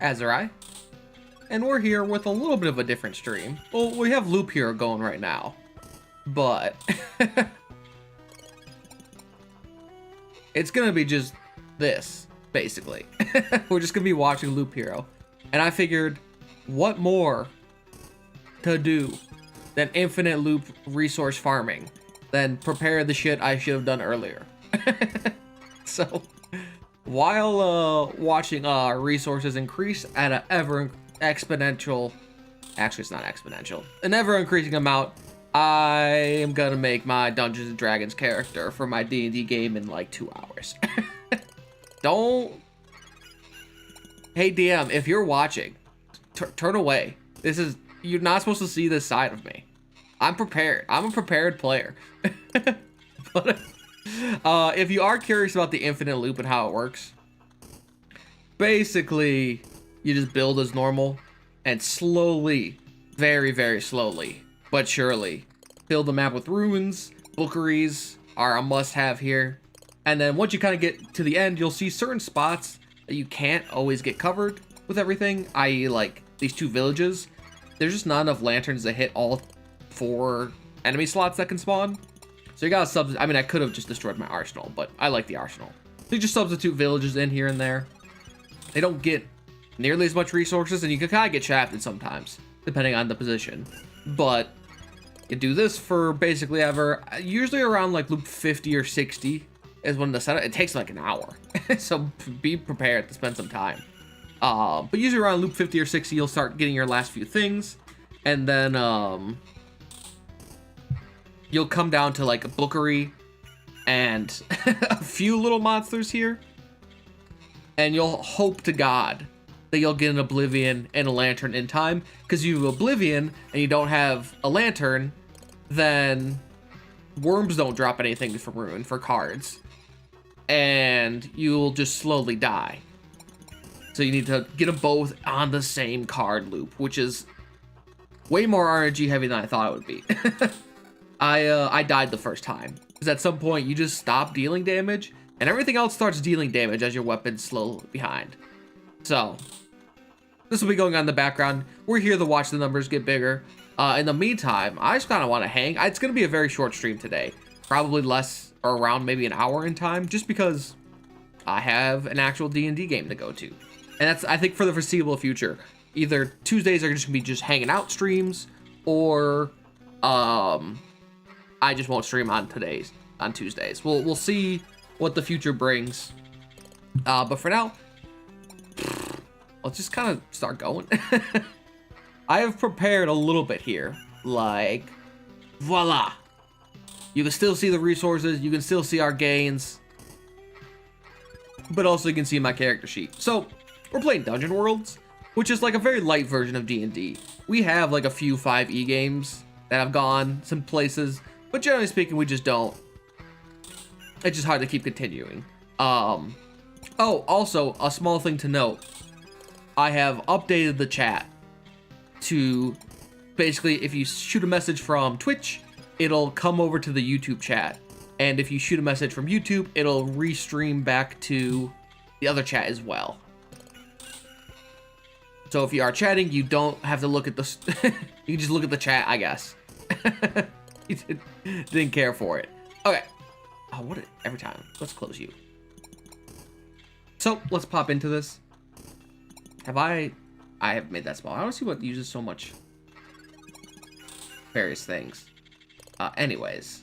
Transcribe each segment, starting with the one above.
Azurai, and we're here with a little bit of a different stream. Well, we have Loop Hero going right now, but it's gonna be just this, basically. We're just gonna be watching Loop Hero, and I figured, what more to do than infinite loop resource farming than prepare the shit I should have done earlier. So while watching resources increase at an ever exponential, actually it's not exponential, an ever increasing amount, I am gonna make my Dungeons and Dragons character for my D&D game in like 2 hours. Don't. Hey DM, if you're watching, turn away. You're not supposed to see this side of me. I'm prepared. I'm a prepared player. But if you are curious about the infinite loop and how it works, basically you just build as normal and slowly, very, very slowly, but surely, build the map with ruins. Bookeries are a must-have here. And then once you kind of get to the end, you'll see certain spots that you can't always get covered with everything, i.e. like these 2 villages. There's just not enough lanterns to hit all 4 enemy slots that can spawn. So you gotta I mean, I could have just destroyed my arsenal, but I like the arsenal. So you just substitute villages in here and there. They don't get nearly as much resources, and you can kind of get shafted sometimes, depending on the position. But you do this for basically ever. Usually around like loop 50 or 60 is when the setup. It takes like an hour, so be prepared to spend some time. But usually around loop 50 or 60, you'll start getting your last few things, and then you'll come down to like a bookery and a few little monsters here, and you'll hope to God that you'll get an Oblivion and a lantern in time, because you have Oblivion and you don't have a lantern, then worms don't drop anything from Ruin for cards, and you'll just slowly die. So you need to get them both on the same card loop, which is way more RNG heavy than I thought it would be. I died the first time, because at some point you just stop dealing damage, and everything else starts dealing damage as your weapon's slow behind. So this will be going on in the background. We're here to watch the numbers get bigger. In the meantime, I just kind of want to hang. It's going to be a very short stream today, probably less, or around maybe an hour in time, just because I have an actual D&D game to go to. And that's, I think, for the foreseeable future. Either Tuesdays are just gonna be just hanging out streams, or I just won't stream on Tuesdays. We'll see what the future brings. But for now, let's just kind of start going. I have prepared a little bit here. Like, voila. You can still see the resources, you can still see our gains, but also you can see my character sheet. So we're playing Dungeon Worlds, which is like a very light version of D&D. We have like a few 5e games that have gone some places, but generally speaking, we just don't. It's just hard to keep continuing. Oh, also, a small thing to note. I have updated the chat to basically, if you shoot a message from Twitch, it'll come over to the YouTube chat. And if you shoot a message from YouTube, it'll restream back to the other chat as well. So if you are chatting, you don't have to look at the... you can just look at the chat, I guess. You didn't care for it. Okay. Oh, what? Every time. Let's close you. So, let's pop into this. I have made that small. I don't see what uses so much various things. Anyways.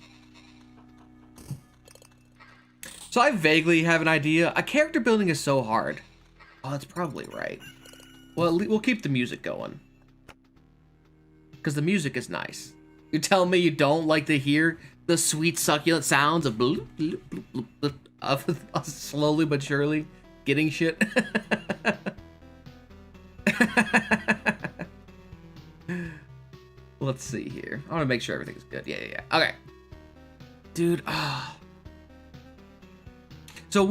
So I vaguely have an idea. A character building is so hard. Oh, that's probably right. Well, we'll keep the music going, because the music is nice. You tell me you don't like to hear the sweet succulent sounds of bloop, bloop, bloop, bloop, of slowly but surely getting shit. Let's see here. I want to make sure everything's good. Yeah. Okay. Dude, So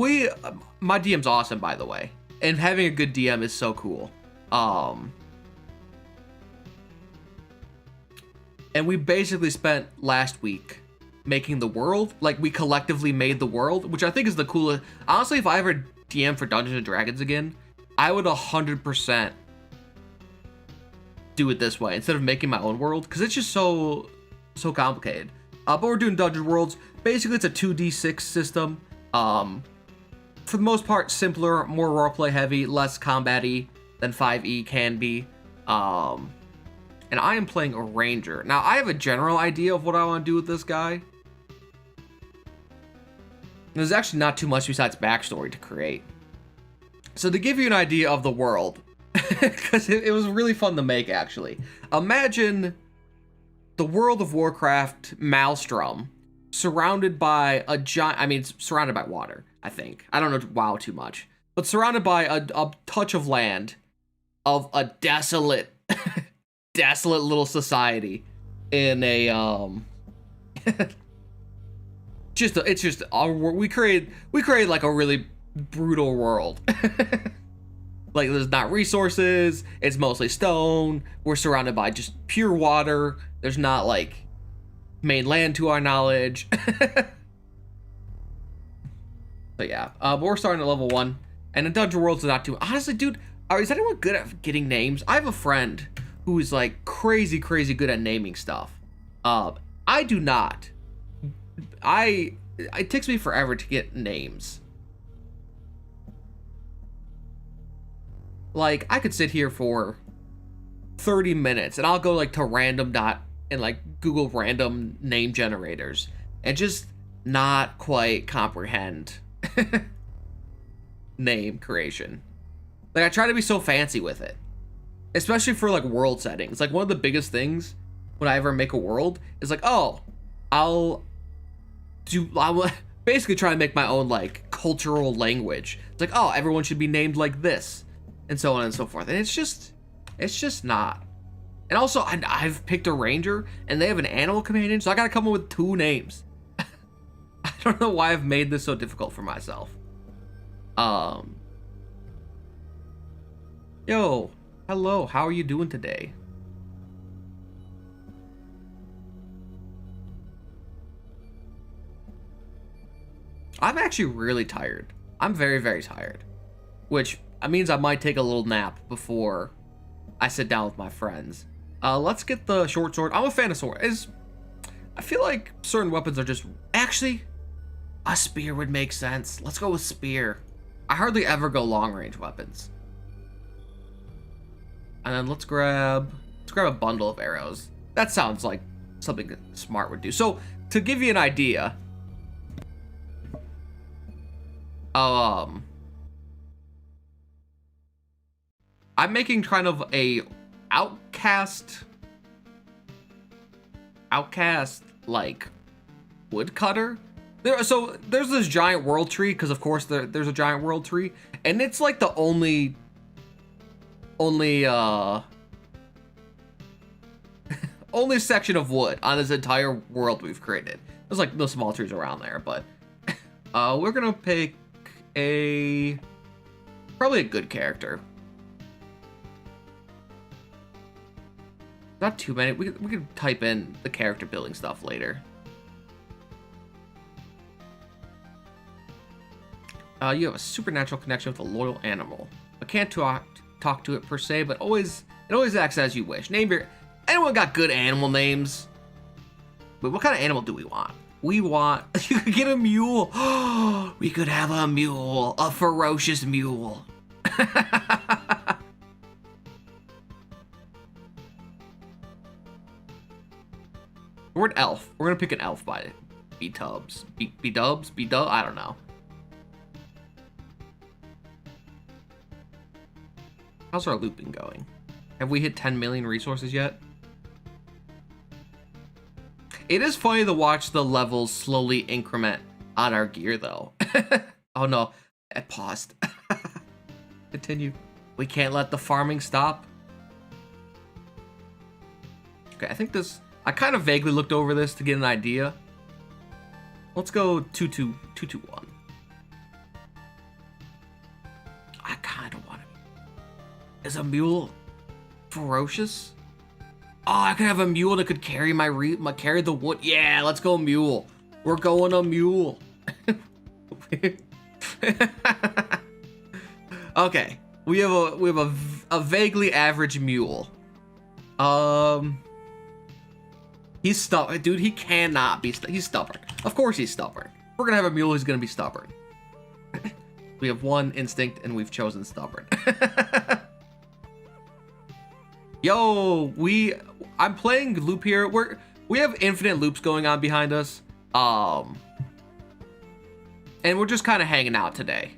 my DM's awesome, by the way. And having a good DM is so cool. And we basically spent last week making the world. Like, we collectively made the world, which I think is the coolest. Honestly, if I ever DM for Dungeons and Dragons again, I would 100% do it this way instead of making my own world, because it's just so complicated. But we're doing Dungeon Worlds. Basically, it's a 2d6 system. For the most part, simpler, more roleplay heavy, less combat-y than 5e can be. And I am playing a ranger. Now, I have a general idea of what I want to do with this guy. There's actually not too much besides backstory to create. So to give you an idea of the world, because it was really fun to make, actually. Imagine the World of Warcraft Maelstrom surrounded by a giant, I mean, surrounded by water, I think. I don't know WoW too much. But surrounded by a touch of land of a desolate, desolate little society in a, we created like a really brutal world. Like, there's not resources, it's mostly stone, we're surrounded by just pure water, there's not like main land to our knowledge. But yeah, but we're starting at level 1, and the Dungeon Worlds are not too, honestly, dude, is anyone good at getting names? I have a friend who is like crazy good at naming stuff. I do not. It takes me forever to get names. Like, I could sit here for 30 minutes and I'll go like to random dot and like Google random name generators and just not quite comprehend name creation. Like, I try to be so fancy with it, especially for like world settings. Like, one of the biggest things when I ever make a world is like, oh, I'll basically try to make my own like cultural language. It's like, oh, everyone should be named like this, and so on and so forth. And it's just not. And also, I've picked a ranger, and they have an animal companion, so I gotta come up with 2 names. I don't know why I've made this so difficult for myself. Yo, hello, how are you doing today? I'm actually really tired. I'm very tired, which means I might take a little nap before I sit down with my friends. Let's get the short sword. I'm a fan of sword. I feel like certain weapons are just, actually, a spear would make sense. Let's go with spear. I hardly ever go long range weapons. And then let's grab a bundle of arrows. That sounds like something smart would do. So to give you an idea, I'm making kind of a outcast like woodcutter. So there's this giant world tree, because of course there's a giant world tree, and it's like the only only section of wood on this entire world we've created. There's like no small trees around there, but we're gonna pick probably a good character. Not too many. We could type in the character building stuff later. You have a supernatural connection with a loyal animal. I can't talk to it per se, but it always acts as you wish. Anyone got good animal names? But what kind of animal do we want? We want, you could get a mule. We could have a mule, a ferocious mule. We're an elf. We're gonna pick an elf by B-Dubs. B-Dubs? B-Dub? I don't know. How's our loot been going? Have we hit 10 million resources yet? It is funny to watch the levels slowly increment on our gear, though. Oh no, I paused. Continue. We can't let the farming stop. Okay, I think this, I kind of vaguely looked over this to get an idea. Let's go 2-2-2-2-1. I kind of want to. Is a mule ferocious? Oh, I could have a mule that could carry carry the wood. Yeah, let's go mule. We're going a mule. Okay. We have a vaguely average mule. He's stubborn, dude. He cannot be. He's stubborn. Of course he's stubborn. We're gonna have a mule who's gonna be stubborn. We have one instinct, and we've chosen stubborn. Yo, I'm playing loop here. We have infinite loops going on behind us. And we're just kind of hanging out today.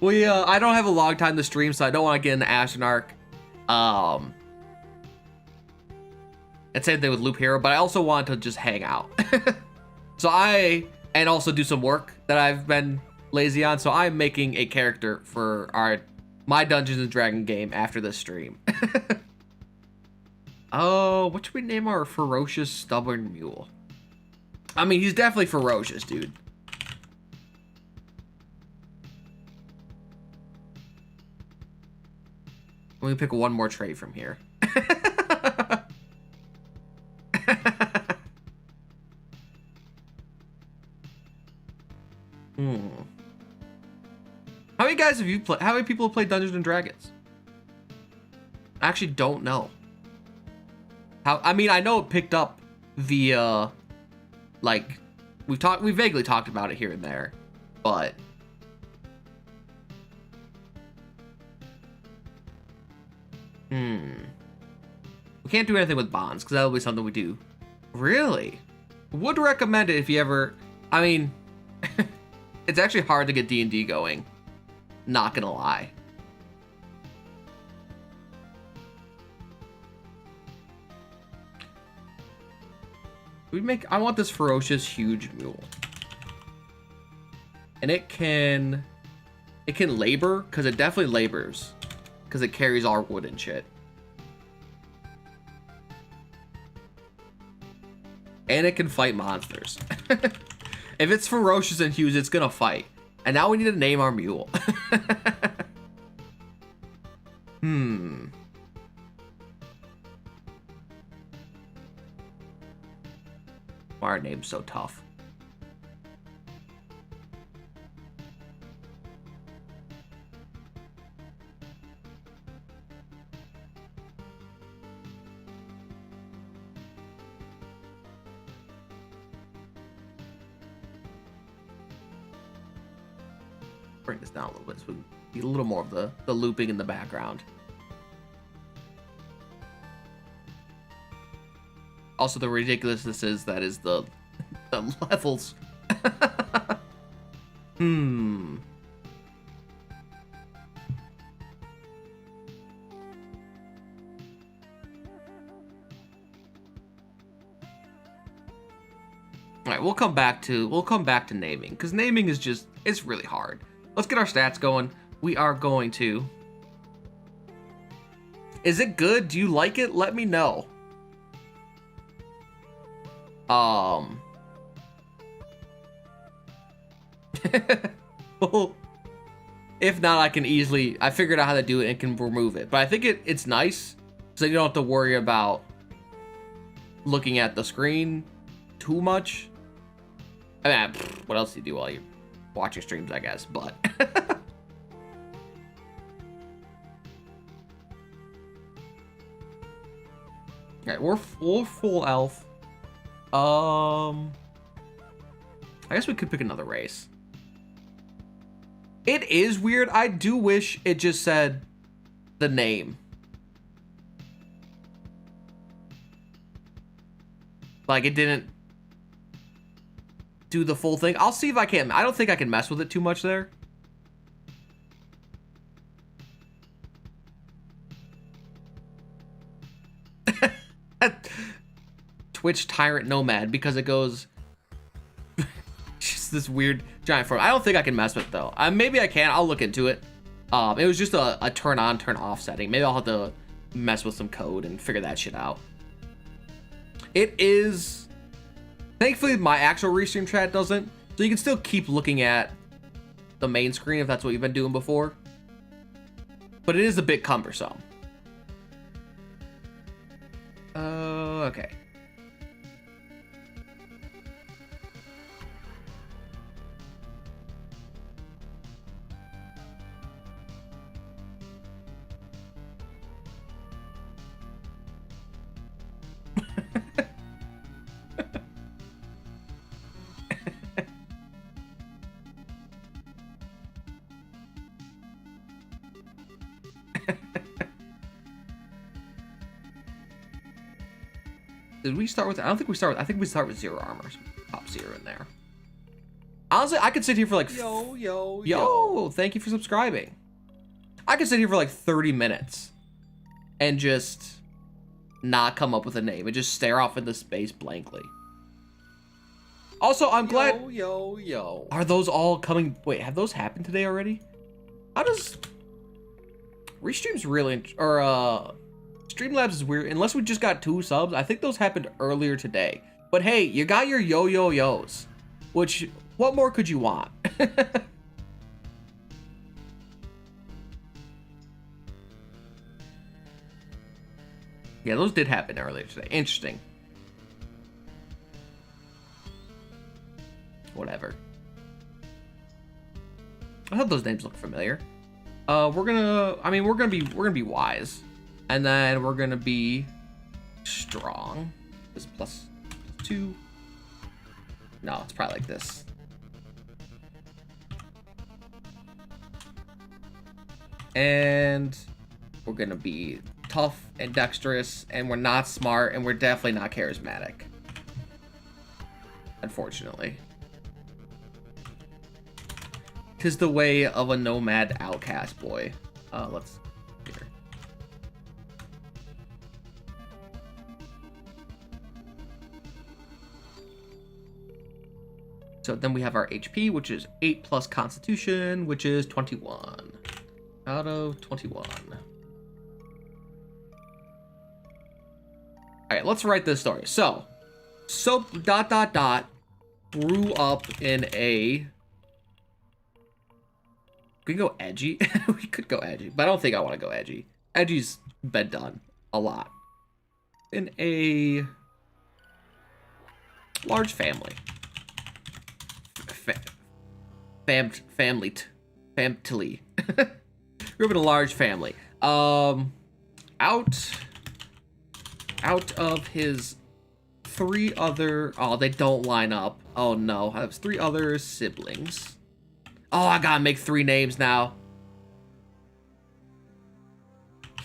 I don't have a long time to stream, so I don't want to get into Ashenarch. And same thing with Loop Hero, but I also want to just hang out. And also do some work that I've been lazy on. So I'm making a character for my Dungeons and Dragons game after this stream. Oh, what should we name our ferocious, stubborn mule? I mean, he's definitely ferocious, dude. Let me pick one more trait from here. How many guys have you played? How many people have played Dungeons and Dragons? I actually don't know. I mean, I know it picked up via, like, we vaguely talked about it here and there, but we can't do anything with bonds because that'll be something we do. Really? Would recommend it if you ever. I mean, it's actually hard to get D&D going. Not gonna lie. I want this ferocious, huge mule. And it can labor, because it definitely labors. Because it carries our wood and shit. And it can fight monsters. If it's ferocious and huge, it's gonna fight. And now we need to name our mule. Why are names so tough? Bring this down a little bit so we get a little more of the looping in the background. Also, the ridiculousness is the levels. All right, we'll come back to naming, because naming is just, it's really hard. Let's get our stats going. We are going to. Is it good? Do you like it? Let me know. Well, if not, I figured out how to do it and can remove it. But I think it's nice, so you don't have to worry about looking at the screen too much. I mean, what else do you do while you're watching streams, I guess, but. Alright, we're full elf. I guess we could pick another race. It is weird. I do wish it just said the name. Like, it didn't do the full thing. I'll see if I can. I don't think I can mess with it too much there. Twitch Tyrant Nomad, because it goes just this weird giant form. I don't think I can mess with it though. Maybe I can. I'll look into it. It was just a turn on, turn off setting. Maybe I'll have to mess with some code and figure that shit out. It is, thankfully my actual restream chat doesn't, so you can still keep looking at the main screen if that's what you've been doing before. But it is a bit cumbersome. Okay. Did we start with? I don't think we start with. I think we start with 0 armor. So pop 0 in there. Honestly, I could sit here for like. Yo! Thank you for subscribing. I could sit here for like 30 minutes, and just not come up with a name and just stare off into space blankly. Also, I'm glad. Yo! Are those all coming? Wait, have those happened today already? How does restreams really or Streamlabs is weird. Unless we just got 2 subs, I think those happened earlier today. But hey, you got your yo-yo-yos, which, what more could you want? Yeah, those did happen earlier today. Interesting. Whatever. I thought those names look familiar. We're gonna be wise. And then we're gonna be strong. This plus 2. No, it's probably like this. And we're gonna be tough and dexterous, and we're not smart, and we're definitely not charismatic. Unfortunately. 'Tis the way of a nomad outcast boy. Let's here. So then we have our HP, which is 8 plus Constitution, which is 21 out of 21. All right, let's write this story. So grew up in a. We can go edgy. We could go edgy, but I don't think I want to go edgy. Edgy's been done a lot. In a large family. Family. Grew up in a large family. Out of his 3 other... Oh, they don't line up. Oh, no. I have 3 other siblings. Oh, I gotta make 3 names now.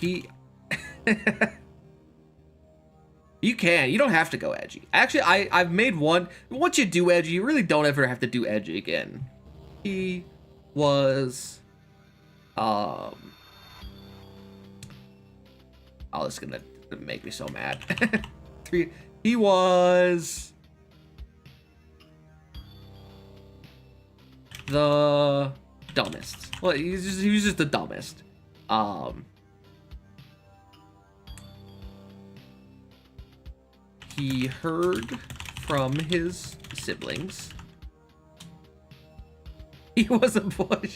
He... You can. You don't have to go edgy. Actually, I've made one. Once you do edgy, you really don't ever have to do edgy again. He was... Oh, this is gonna make me so mad. He was... the dumbest. Well, he was just the dumbest. He heard from his siblings. He was a boy.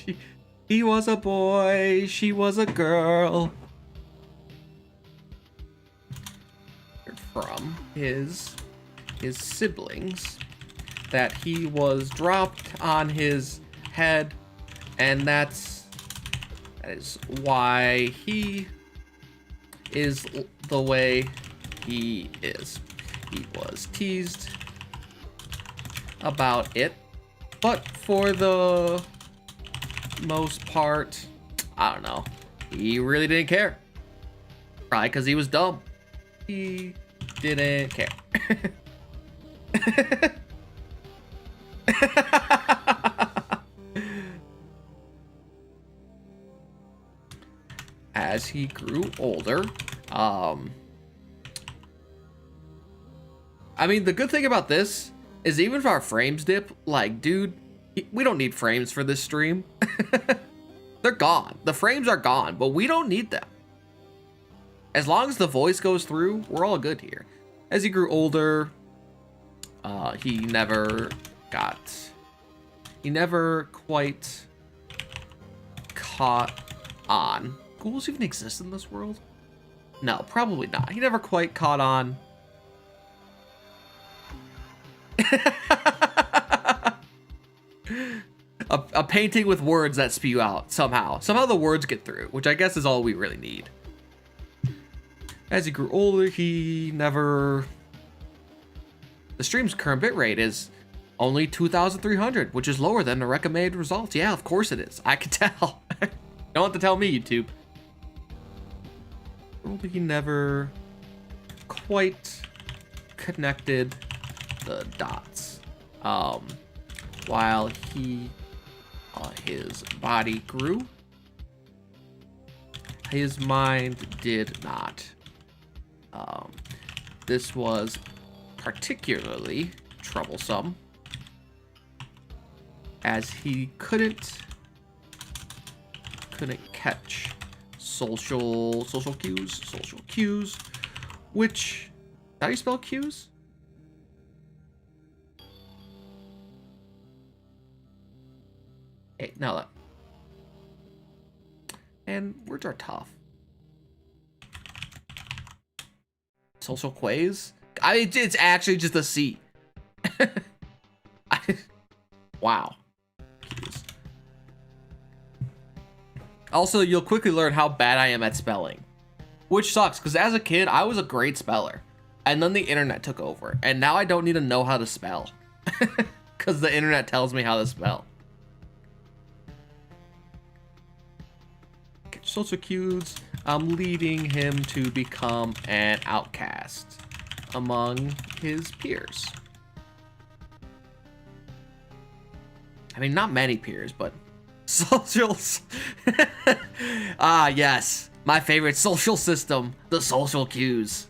He was a boy. She was a girl. Heard from his siblings that he was dropped on his head, and that is why he is the way he is. He was teased about it, but for the most part, I don't know, he really didn't care. Probably because he was dumb. He didn't care. As he grew older, I mean, the good thing about this is even if our frames dip, like, dude, we don't need frames for this stream. They're gone. The frames are gone, but we don't need them. As long as the voice goes through, we're all good here. As he grew older, he never quite caught on. Ghouls even exist in this world? No, probably not. He never quite caught on. A painting with words that spew out somehow. Somehow the words get through, which I guess is all we really need. As he grew older, he never The stream's current bitrate is only 2,300, which is lower than the recommended results. Yeah, of course it is. I can tell. You don't have to tell me, YouTube. He never quite connected the dots. While his body grew, his mind did not. This was particularly troublesome, as he couldn't catch social cues, which, how do you spell cues? Hey, now that. And words are tough. Social quays? I mean, it's actually just a C. Wow. Cues. Also, you'll quickly learn how bad I am at spelling. Which sucks, because as a kid, I was a great speller. And then the internet took over. And now I don't need to know how to spell. Because the internet tells me how to spell. Social cues, leading him to become an outcast among his peers. I mean, not many peers, but socials. Ah, yes. My favorite social system, the social cues.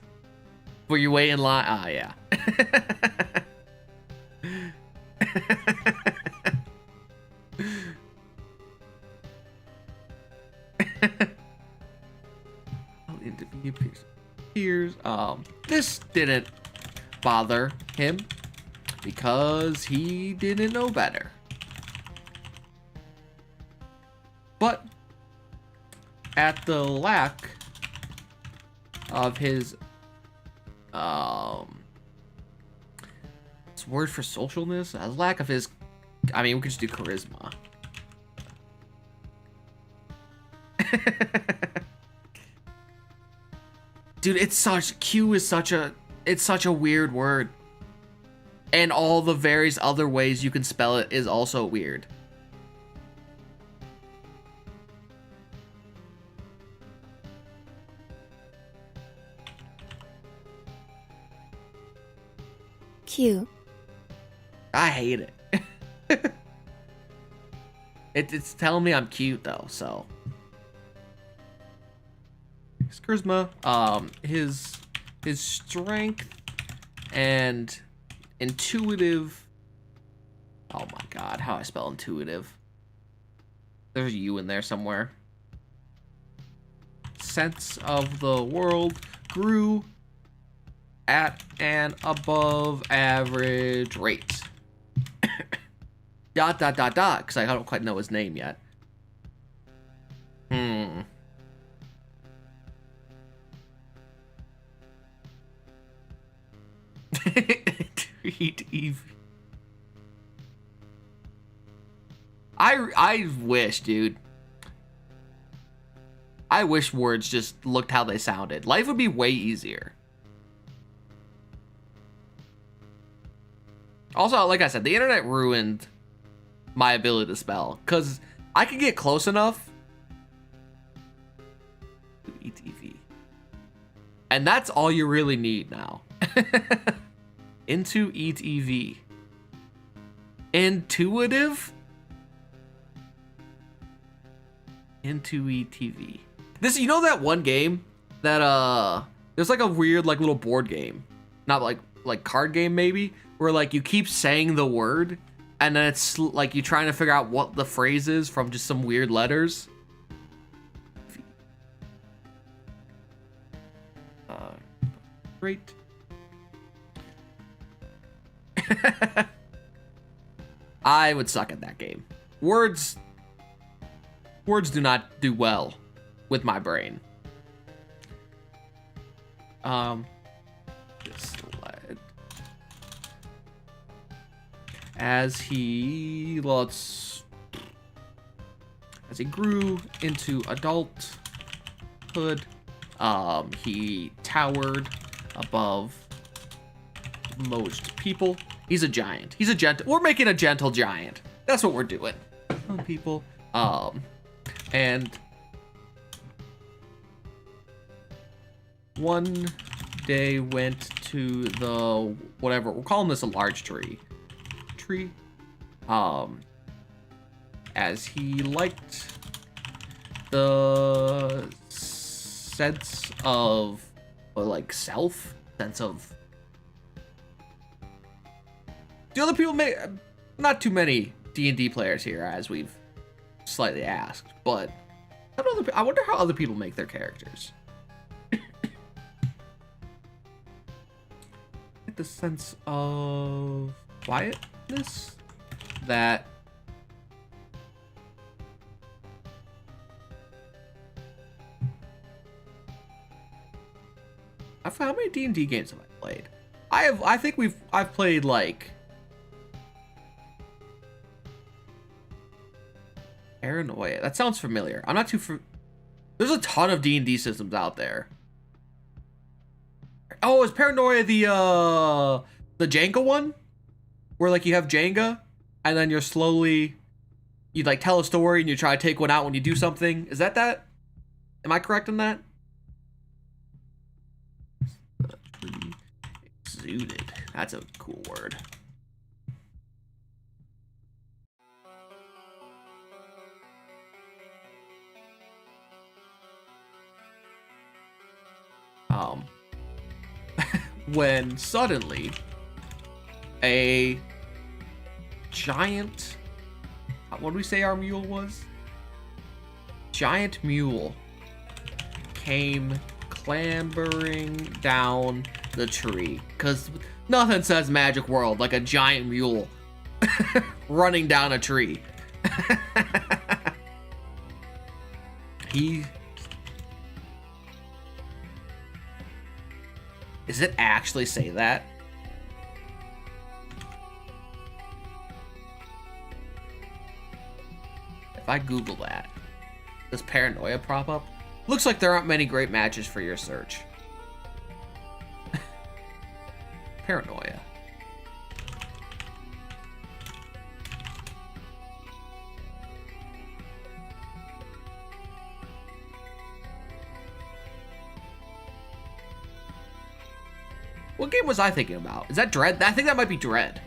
Where you wait in line. Ah, yeah. Peers. This didn't bother him because he didn't know better. But at the lack of his it's a word for socialness, a lack of his, I mean, we could just do charisma. Dude, it's such a weird word. And all the various other ways you can spell it is also weird. Q. I hate it. It's telling me I'm cute though, so. His charisma, his strength and intuitive. Oh my god, how I spell intuitive? There's a U in there somewhere. Sense of the world grew at an above average rate. Dot, because I don't quite know his name yet. Treat Eve. I wish, dude. I wish words just looked how they sounded. Life would be way easier. Also, like I said, the internet ruined my ability to spell, because I could get close enough to ETV. And that's all you really need now. Into ETV. Intuitive? Into ETV. This, you know that one game that there's like a weird like little board game, not like card game maybe, where like you keep saying the word and then it's like you're trying to figure out what the phrase is from just some weird letters. Great. I would suck at that game. Words do not do well with my brain. This led as he grew into adulthood, he towered above most people. He's a giant. He's a gentle. We're making a gentle giant. That's what we're doing. People. And one day went to the whatever. We're calling this a large tree. As he liked the sense of like sense of. Do other people make? Not too many D&D players here, as we've slightly asked, but I wonder how other people make their characters. The sense of quietness that how many D&D games have I played? I think I've played like Paranoia. That sounds familiar. I'm not too there's a ton of D&D systems out there. Oh, is Paranoia the Jenga one? Where like you have Jenga and then you like tell a story and you try to take one out when you do something. Is that? Am I correct in that? Exuded. That's a cool word. When suddenly a giant, what did we say our mule was? Giant mule came clambering down the tree, because nothing says magic world like a giant mule running down a tree. Does it actually say that? If I Google that, does Paranoia pop up? Looks like there aren't many great matches for your search. Paranoia. What game was I thinking about? Is that Dread? I think that might be Dread.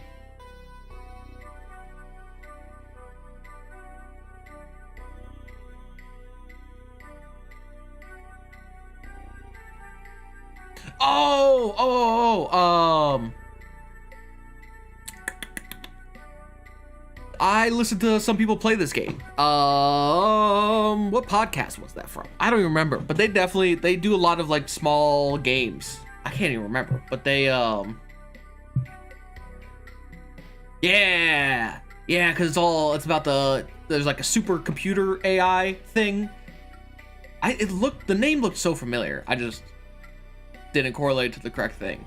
I listened to some people play this game. What podcast was that from? I don't even remember, but they do a lot of like small games. I can't even remember, but they yeah, because it's about there's like a supercomputer AI thing. The name looked so familiar. I just didn't correlate to the correct thing.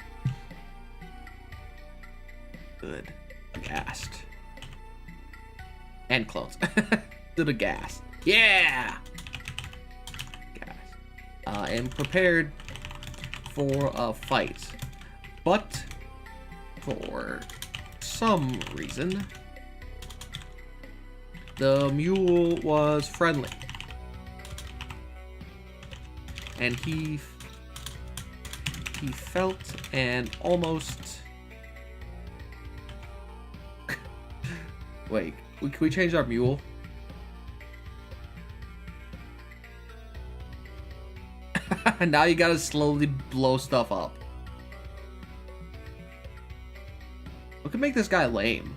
Good. Aghast. And clones. Good aghast. Yeah! Gas. And prepared for a fight. But for some reason, the mule was friendly. And he felt an almost... Wait, can we change our mule? And now you gotta slowly blow stuff up. What could make this guy lame?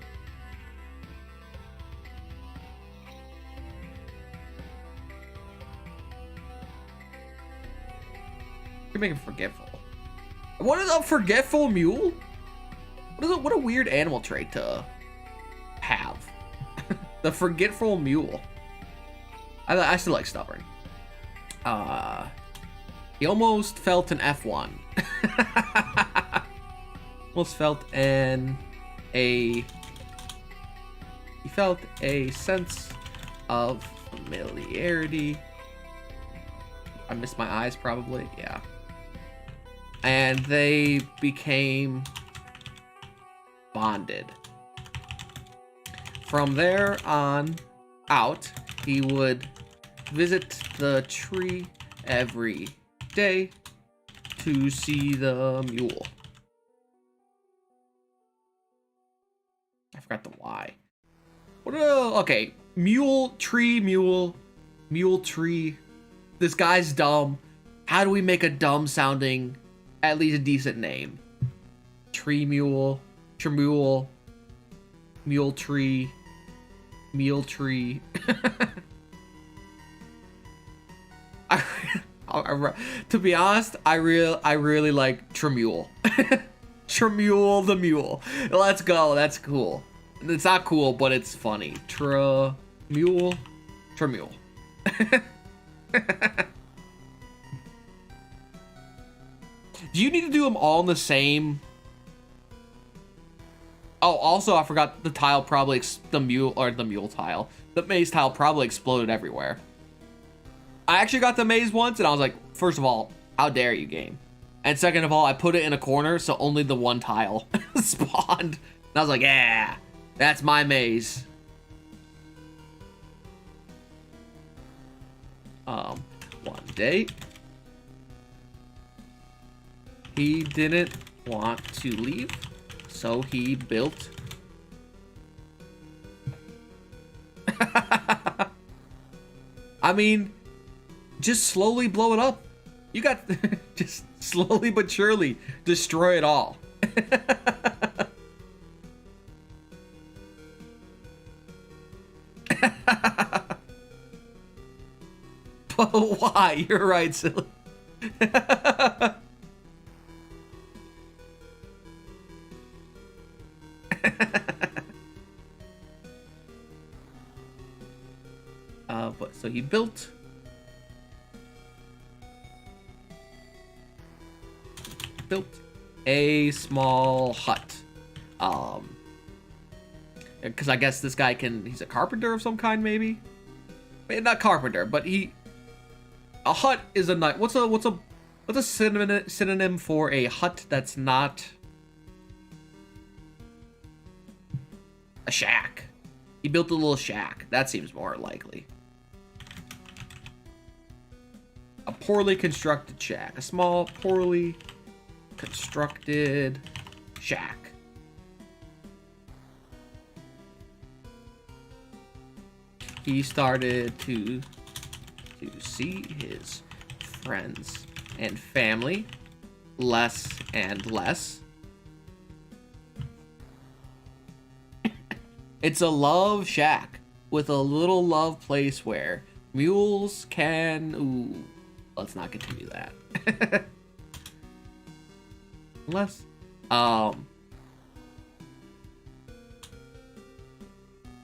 You can make him forgetful. What is a forgetful mule? What a weird animal trait to have. The forgetful mule. I still like stubborn. He almost felt an F1. Almost felt he felt a sense of familiarity. I missed my eyes probably, yeah. And they became bonded. From there on out, he would visit the tree every day to see the mule. I forgot the Y. What? Okay, mule tree. This guy's dumb. How do we make a dumb sounding, at least a decent name? Tree mule, tremule, mule tree, meal tree. To be honest, I really like Tremule. Tremule the mule. Let's go. That's cool. It's not cool, but it's funny. Tremule. Do you need to do them all in the same? Oh, also, I forgot the tile probably the mule tile. The maze tile probably exploded everywhere. I actually got the maze once, and I was like, first of all, how dare you, game? And second of all, I put it in a corner, so only the one tile spawned. And I was like, yeah, that's my maze. One day, he didn't want to leave, so he built I mean, just slowly blow it up. You got just slowly but surely destroy it all. But why? You're right, silly. But so he built a small hut. Because I guess this guy he's a carpenter of some kind, maybe. Not carpenter, but a hut is a night. What's a synonym for a hut that's not a shack? He built a little shack. That seems more likely. A poorly constructed shack. A small, poorly constructed shack. He started to see his friends and family less and less. It's a love shack with a little love place where mules can... Ooh, let's not continue that. Unless...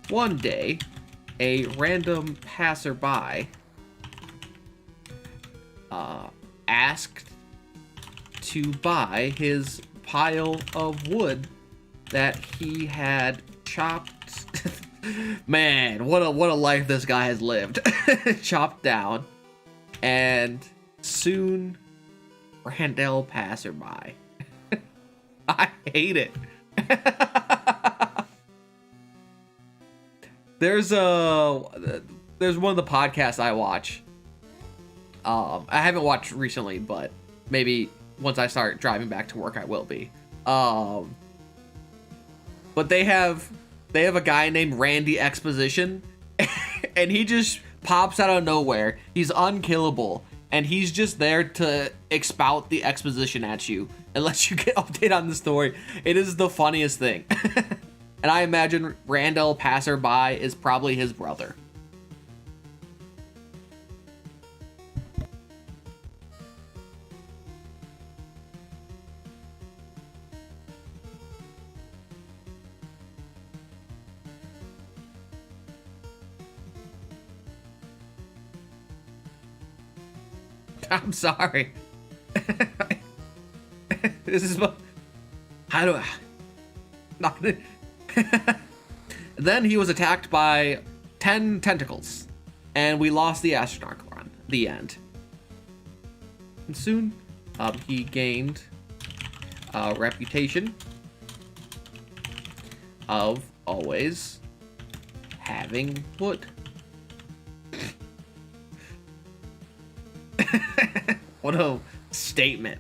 One day, a random passerby asked to buy his pile of wood that he had chopped. Man, what a life this guy has lived. Chopped down, and soon Randall passerby. I hate it. There's one of the podcasts I watch. I haven't watched recently, but maybe once I start driving back to work, I will be. But they have a guy named Randy Exposition, and he just pops out of nowhere. He's unkillable, and he's just there to expout the exposition at you and let you get update on the story. It is the funniest thing. And I imagine Randall Passerby is probably his brother. I'm sorry. This is what... How do I... Not gonna... Then he was attacked by 10 tentacles, and we lost the astronaut run. The end. And soon, he gained a reputation of always having wood. What a statement.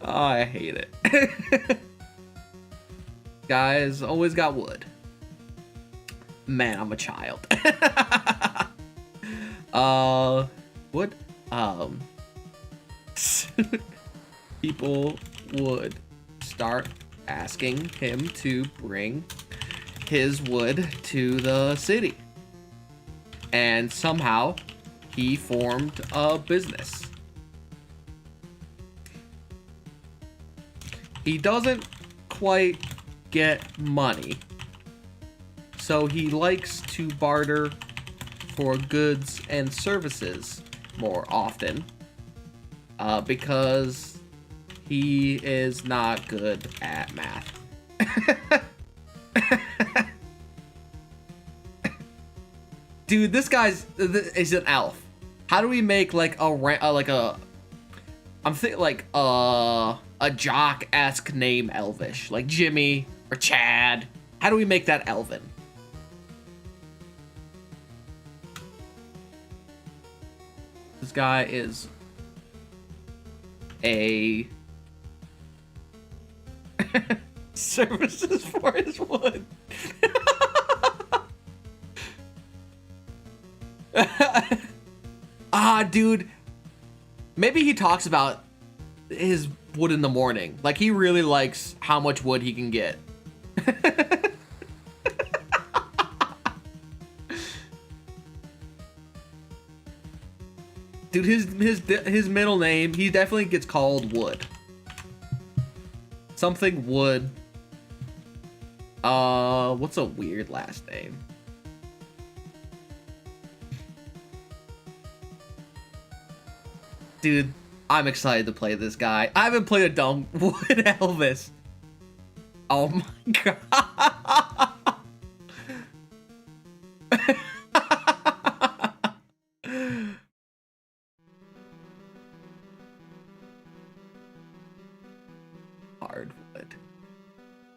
Oh, I hate it. Guys, always got wood. Man, I'm a child. Wood. People would start asking him to bring his wood to the city. And somehow he formed a business. He doesn't quite get money, so he likes to barter for goods and services more often, because he is not good at math. Dude, this is an elf. How do we make like I'm thinking like a jock-esque name elvish, like Jimmy or Chad. How do we make that elven? This guy is a services for his wood. Dude, maybe he talks about his wood in the morning. Like, he really likes how much wood he can get. Dude, his middle name, he definitely gets called Wood. Something Wood. What's a weird last name? Dude, I'm excited to play this guy. I haven't played a dumb Wood Elvis. Oh my god. Hardwood.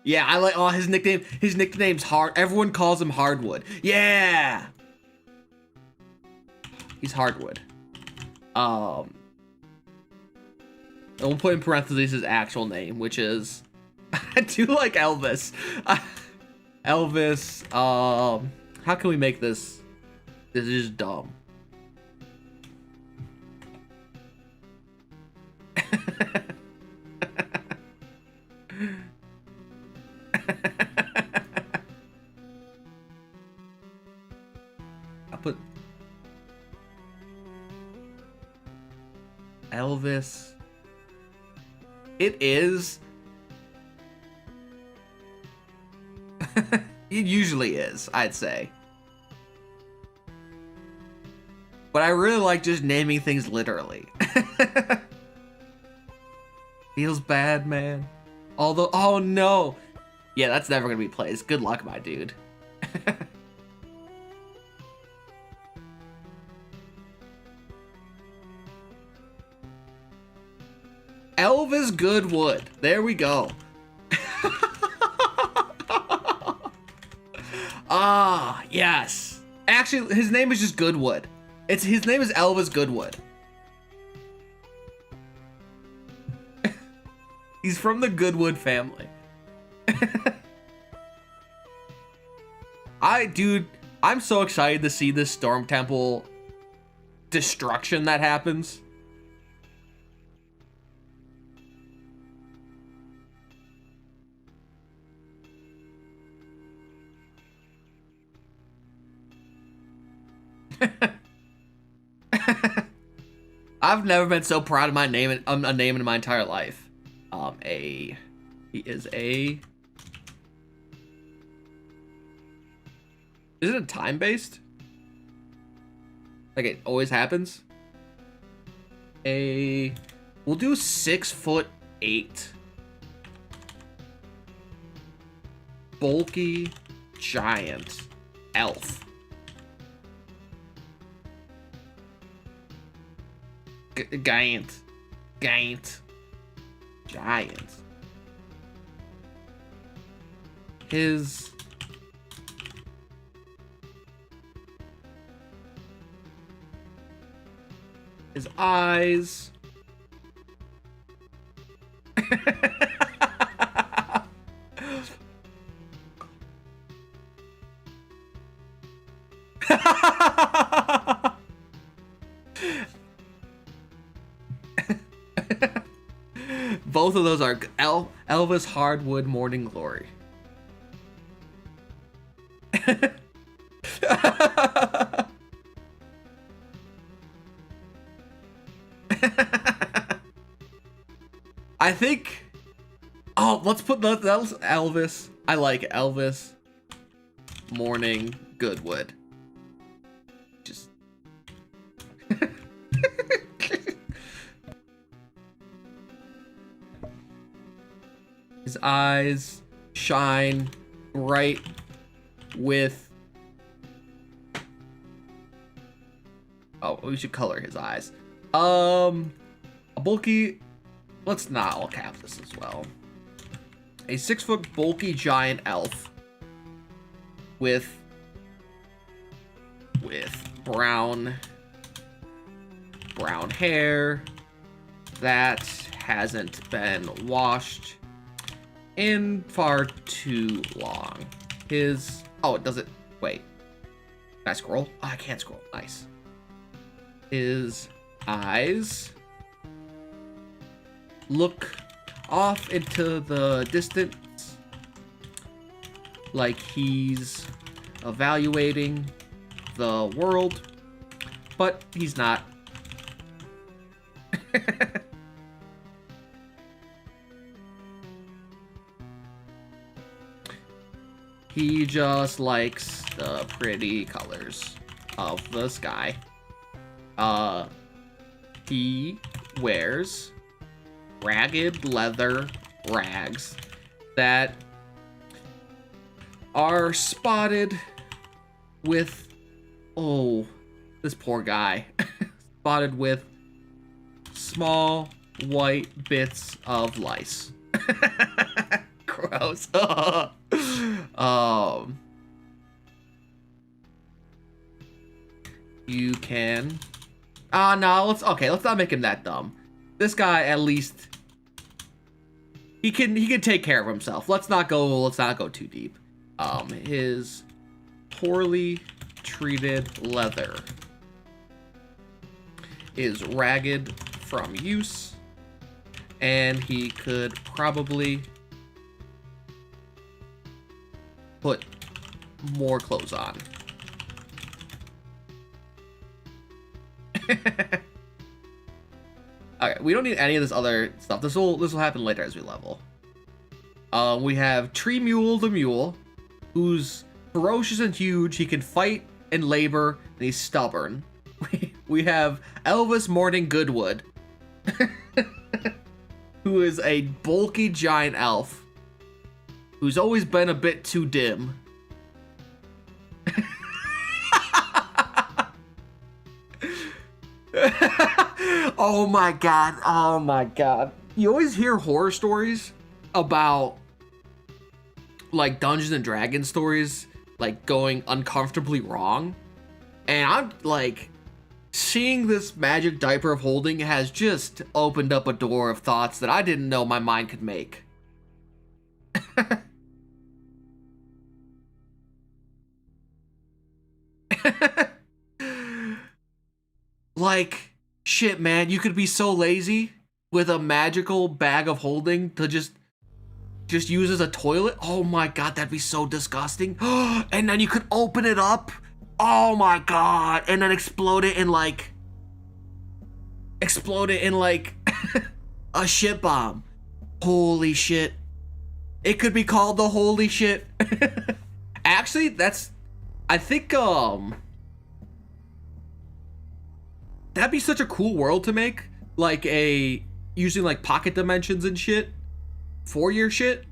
Yeah, I like his nickname. His nickname's Hard. Everyone calls him Hardwood. Yeah. He's Hardwood. And we'll put in parentheses his actual name, which is, I do like Elvis. Elvis, how can we make this? This is just dumb. I'll put Elvis. It is. It usually is, I'd say. But I really like just naming things literally. Feels bad, man. Although, oh no. Yeah, that's never gonna be placed. Good luck, my dude. Elvis Goodwood. There we go. Ah, yes. Actually, his name is just Goodwood. His name is Elvis Goodwood. He's from the Goodwood family. Dude, I'm so excited to see this Storm Temple destruction that happens. I've never been so proud of my name, a name in my entire life. He is a. Is it a time based? Like it always happens. We'll do 6'8". Bulky giant elf. Giant. Giant. His eyes. Both of those are Elvis Hardwood Morning Glory. I think. Oh, let's put that was Elvis. I like Elvis Morning Goodwood. Just. His eyes shine bright with. Oh, we should color his eyes. A bulky. Let's not all cap this as well. A 6-foot bulky giant elf with brown hair that hasn't been washed in far too long. His it doesn't wait. Can I scroll? Oh, I can't scroll. Nice. His eyes look off into the distance like he's evaluating the world, but he's not. He just likes the pretty colors of the sky. He wears ragged leather rags that are spotted with, oh, this poor guy, spotted with small white bits of lice. Gross. You can. No, let's not make him that dumb. This guy, at least, he can take care of himself. Let's not go too deep. His poorly treated leather is ragged from use, and he could probably put more clothes on. Okay, we don't need any of this other stuff. This will happen later as we level. We have Tree Mule the Mule, who's ferocious and huge. He can fight and labor, and he's stubborn. We have Elvis Morning Goodwood, who is a bulky giant elf who's always been a bit too dim. Oh my god. You always hear horror stories about, like, Dungeons and Dragons stories, like, going uncomfortably wrong. And I'm, like, seeing this magic diaper of holding has just opened up a door of thoughts that I didn't know my mind could make. Like, shit, man, you could be so lazy with a magical bag of holding to just use as a toilet. Oh my god, that'd be so disgusting. And then you could open it up. Oh my god, and then explode it in like a shit bomb. Holy shit. It could be called the holy shit. Actually, I think that'd be such a cool world to make, like using like pocket dimensions and shit for your shit.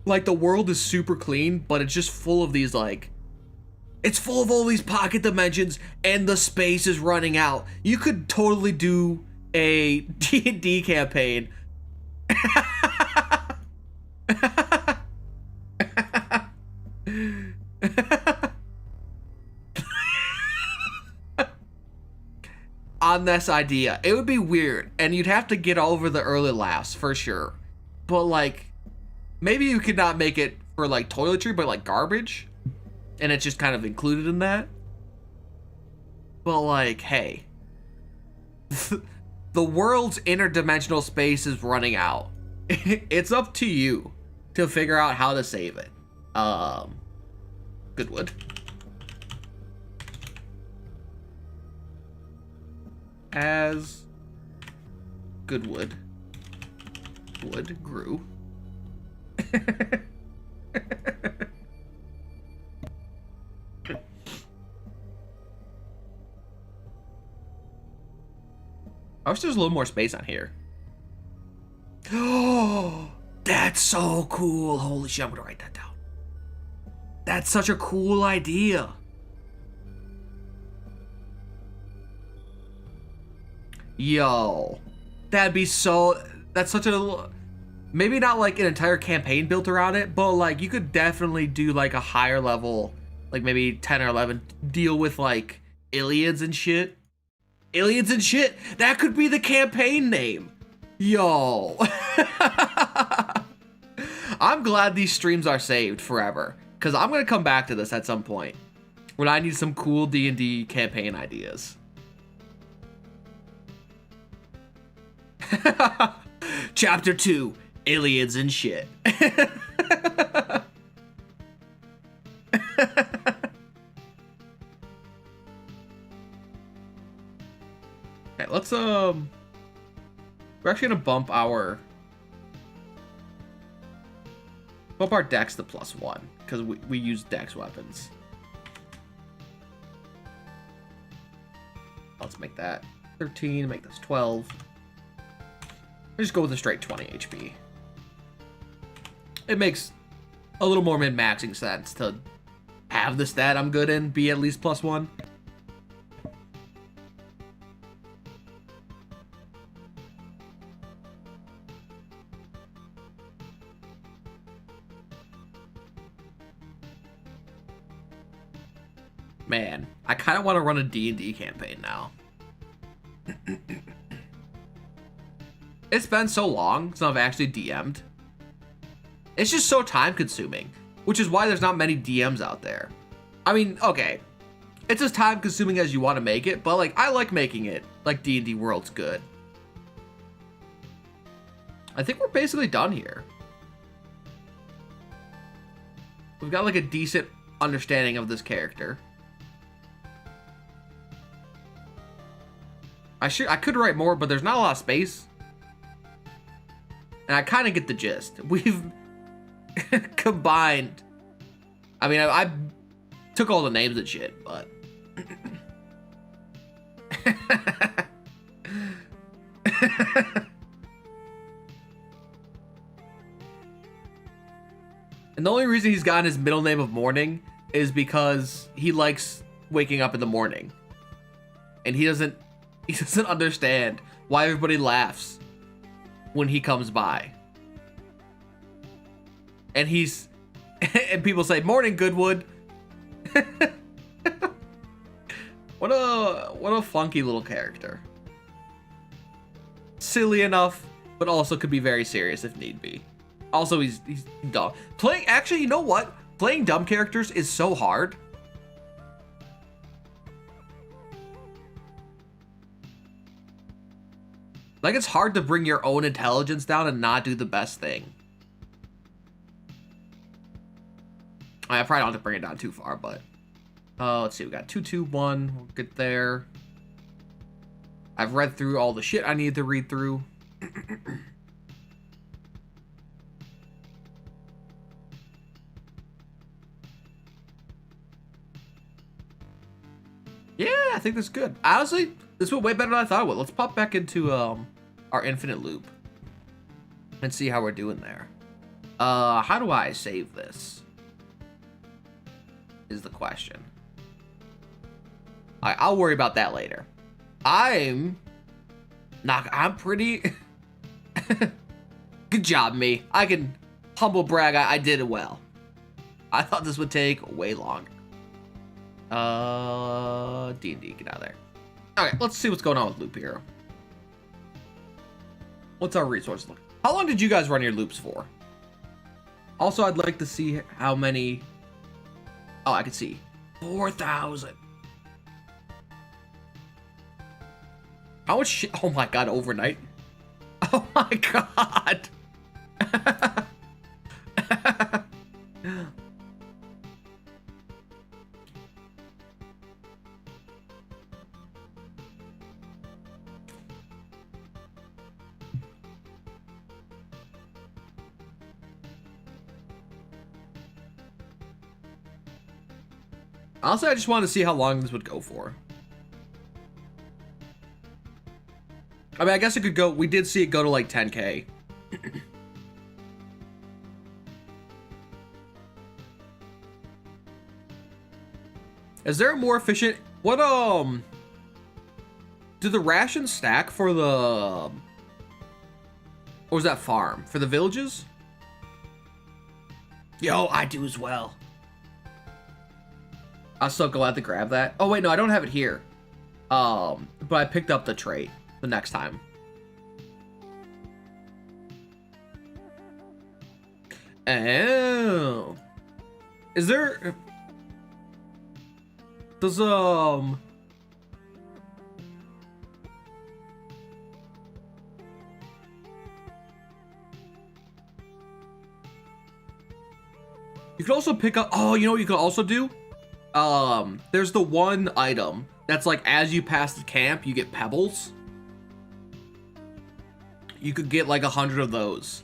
Like, the world is super clean, but it's just full of these like It's full of all these pocket dimensions and the space is running out. You could totally do a D&D campaign. On this idea. It would be weird, and you'd have to get over the early laughs for sure. But like, maybe you could not make it for like toiletry, but like garbage, and it's just kind of included in that. But like, hey, the world's interdimensional space is running out. It's up to you to figure out how to save it. Goodwood. As Goodwood wood grew. I wish there was a little more space on here. Oh, that's so cool. Holy shit, I'm gonna write that down. That's such a cool idea. Yo, that'd be so, that's such a, maybe not like an entire campaign built around it, but like you could definitely do like a higher level, like maybe 10 or 11, deal with like aliens and shit. Aliens and shit, that could be the campaign name. Yo. I'm glad these streams are saved forever, because I'm going to come back to this at some point when I need some cool D&D campaign ideas. Chapter 2, aliens and shit. Okay, let's we're actually gonna bump our dex to +1 because we use dex weapons. Let's make that 13, make this 12. Let's just go with a straight 20 HP. It makes a little more min-maxing sense to have the stat I'm good in be at least +1. Man, I kind of want to run a D&D campaign now. It's been so long since I've actually DM'd. It's just so time consuming, which is why there's not many DMs out there. I mean, okay, it's as time consuming as you want to make it, but like I like making it like D&D World's good. I think we're basically done here. We've got like a decent understanding of this character. I could write more, but there's not a lot of space. And I kind of get the gist. We've combined. I mean, I took all the names and shit, but. And the only reason he's gotten his middle name of Morning is because he likes waking up in the morning. And he doesn't understand why everybody laughs when he comes by. And and people say, "Morning, Goodwood." What a funky little character. Silly enough, but also could be very serious if need be. Also, he's dumb. Actually, you know what? Playing dumb characters is so hard. Like, it's hard to bring your own intelligence down and not do the best thing. I probably don't have to bring it down too far, but... let's see, we got 2, 2, 1. We'll get there. I've read through all the shit I need to read through. Yeah, I think that's good. Honestly, this went way better than I thought it would. Let's pop back into our infinite loop and see how we're doing there. How do I save this? Is the question. I'll worry about that later. I'm pretty... Good job, me. I can humble brag, I did it well. I thought this would take way longer. D&D, get out of there. Okay, let's see what's going on with Loop Hero. What's our resource look? How long did you guys run your loops for? Also, I'd like to see how many... Oh, I can see. 4,000. How much shit? Oh my god, overnight. Oh my god. Honestly, I just wanted to see how long this would go for. I mean, I guess it could go... We did see it go to like 10K. Is there a more efficient... What, do the rations stack for the... Or was that farm? For the villages? Yo, I do as well. I'll still go out to grab that. Oh, wait, no, I don't have it here. But I picked up the trait the next time. Oh. Is there... Does, You could also pick up... Oh, you know what you could also do? There's the one item that's like, as you pass the camp, you get pebbles. You could get like 100 of those.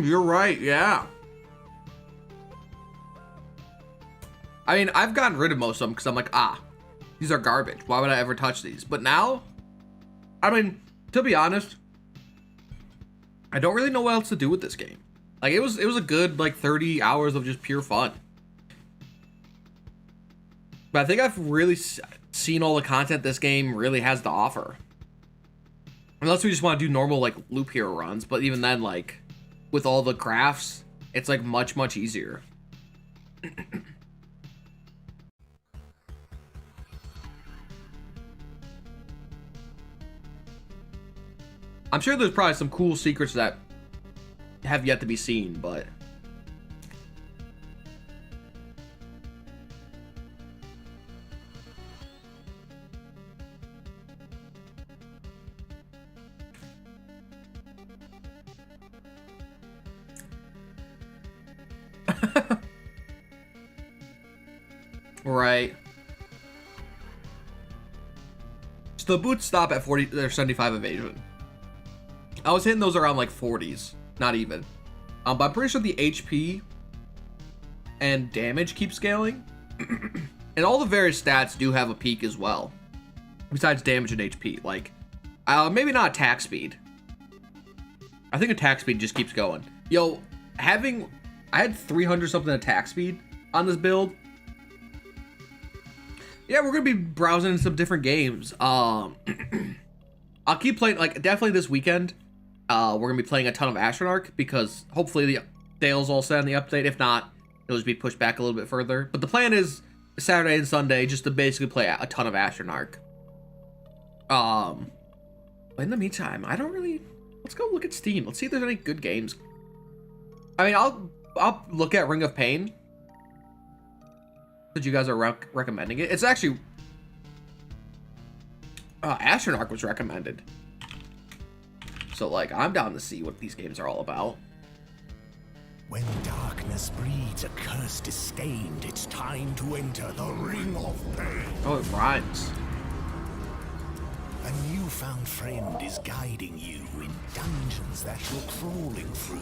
You're right, yeah. I mean, I've gotten rid of most of them because I'm like, these are garbage. Why would I ever touch these? But now, I mean, to be honest, I don't really know what else to do with this game. Like, it was a good, like, 30 hours of just pure fun. But I think I've really seen all the content this game really has to offer. Unless we just want to do normal, like, Loop Hero runs. But even then, like, with all the crafts, it's, like, much, much easier. I'm sure there's probably some cool secrets that have yet to be seen, but... Right. So the boots stop at 40 or 75 evasion. I was hitting those around like 40s, not even. But I'm pretty sure the HP and damage keep scaling. And all the various stats do have a peak as well. Besides damage and HP, like, maybe not attack speed. I think attack speed just keeps going. Yo, I had 300 something attack speed on this build. Yeah, we're gonna be browsing in some different games. I'll keep playing, like, definitely this weekend. We're gonna be playing a ton of Astronarch because hopefully the sales all set on the update. If not, it'll just be pushed back a little bit further. But the plan is Saturday and Sunday just to basically play a ton of Astronarch. But in the meantime, I don't really... Let's go look at Steam. Let's see if there's any good games. I mean, I'll look at Ring of Pain. That you guys are recommending it. It's actually... Astronarch was recommended. So, like, I'm down to see what these games are all about. When darkness breeds a curse disdained, it's time to enter the Ring of Pain. Oh, it rhymes. A newfound friend is guiding you in dungeons that you're crawling through.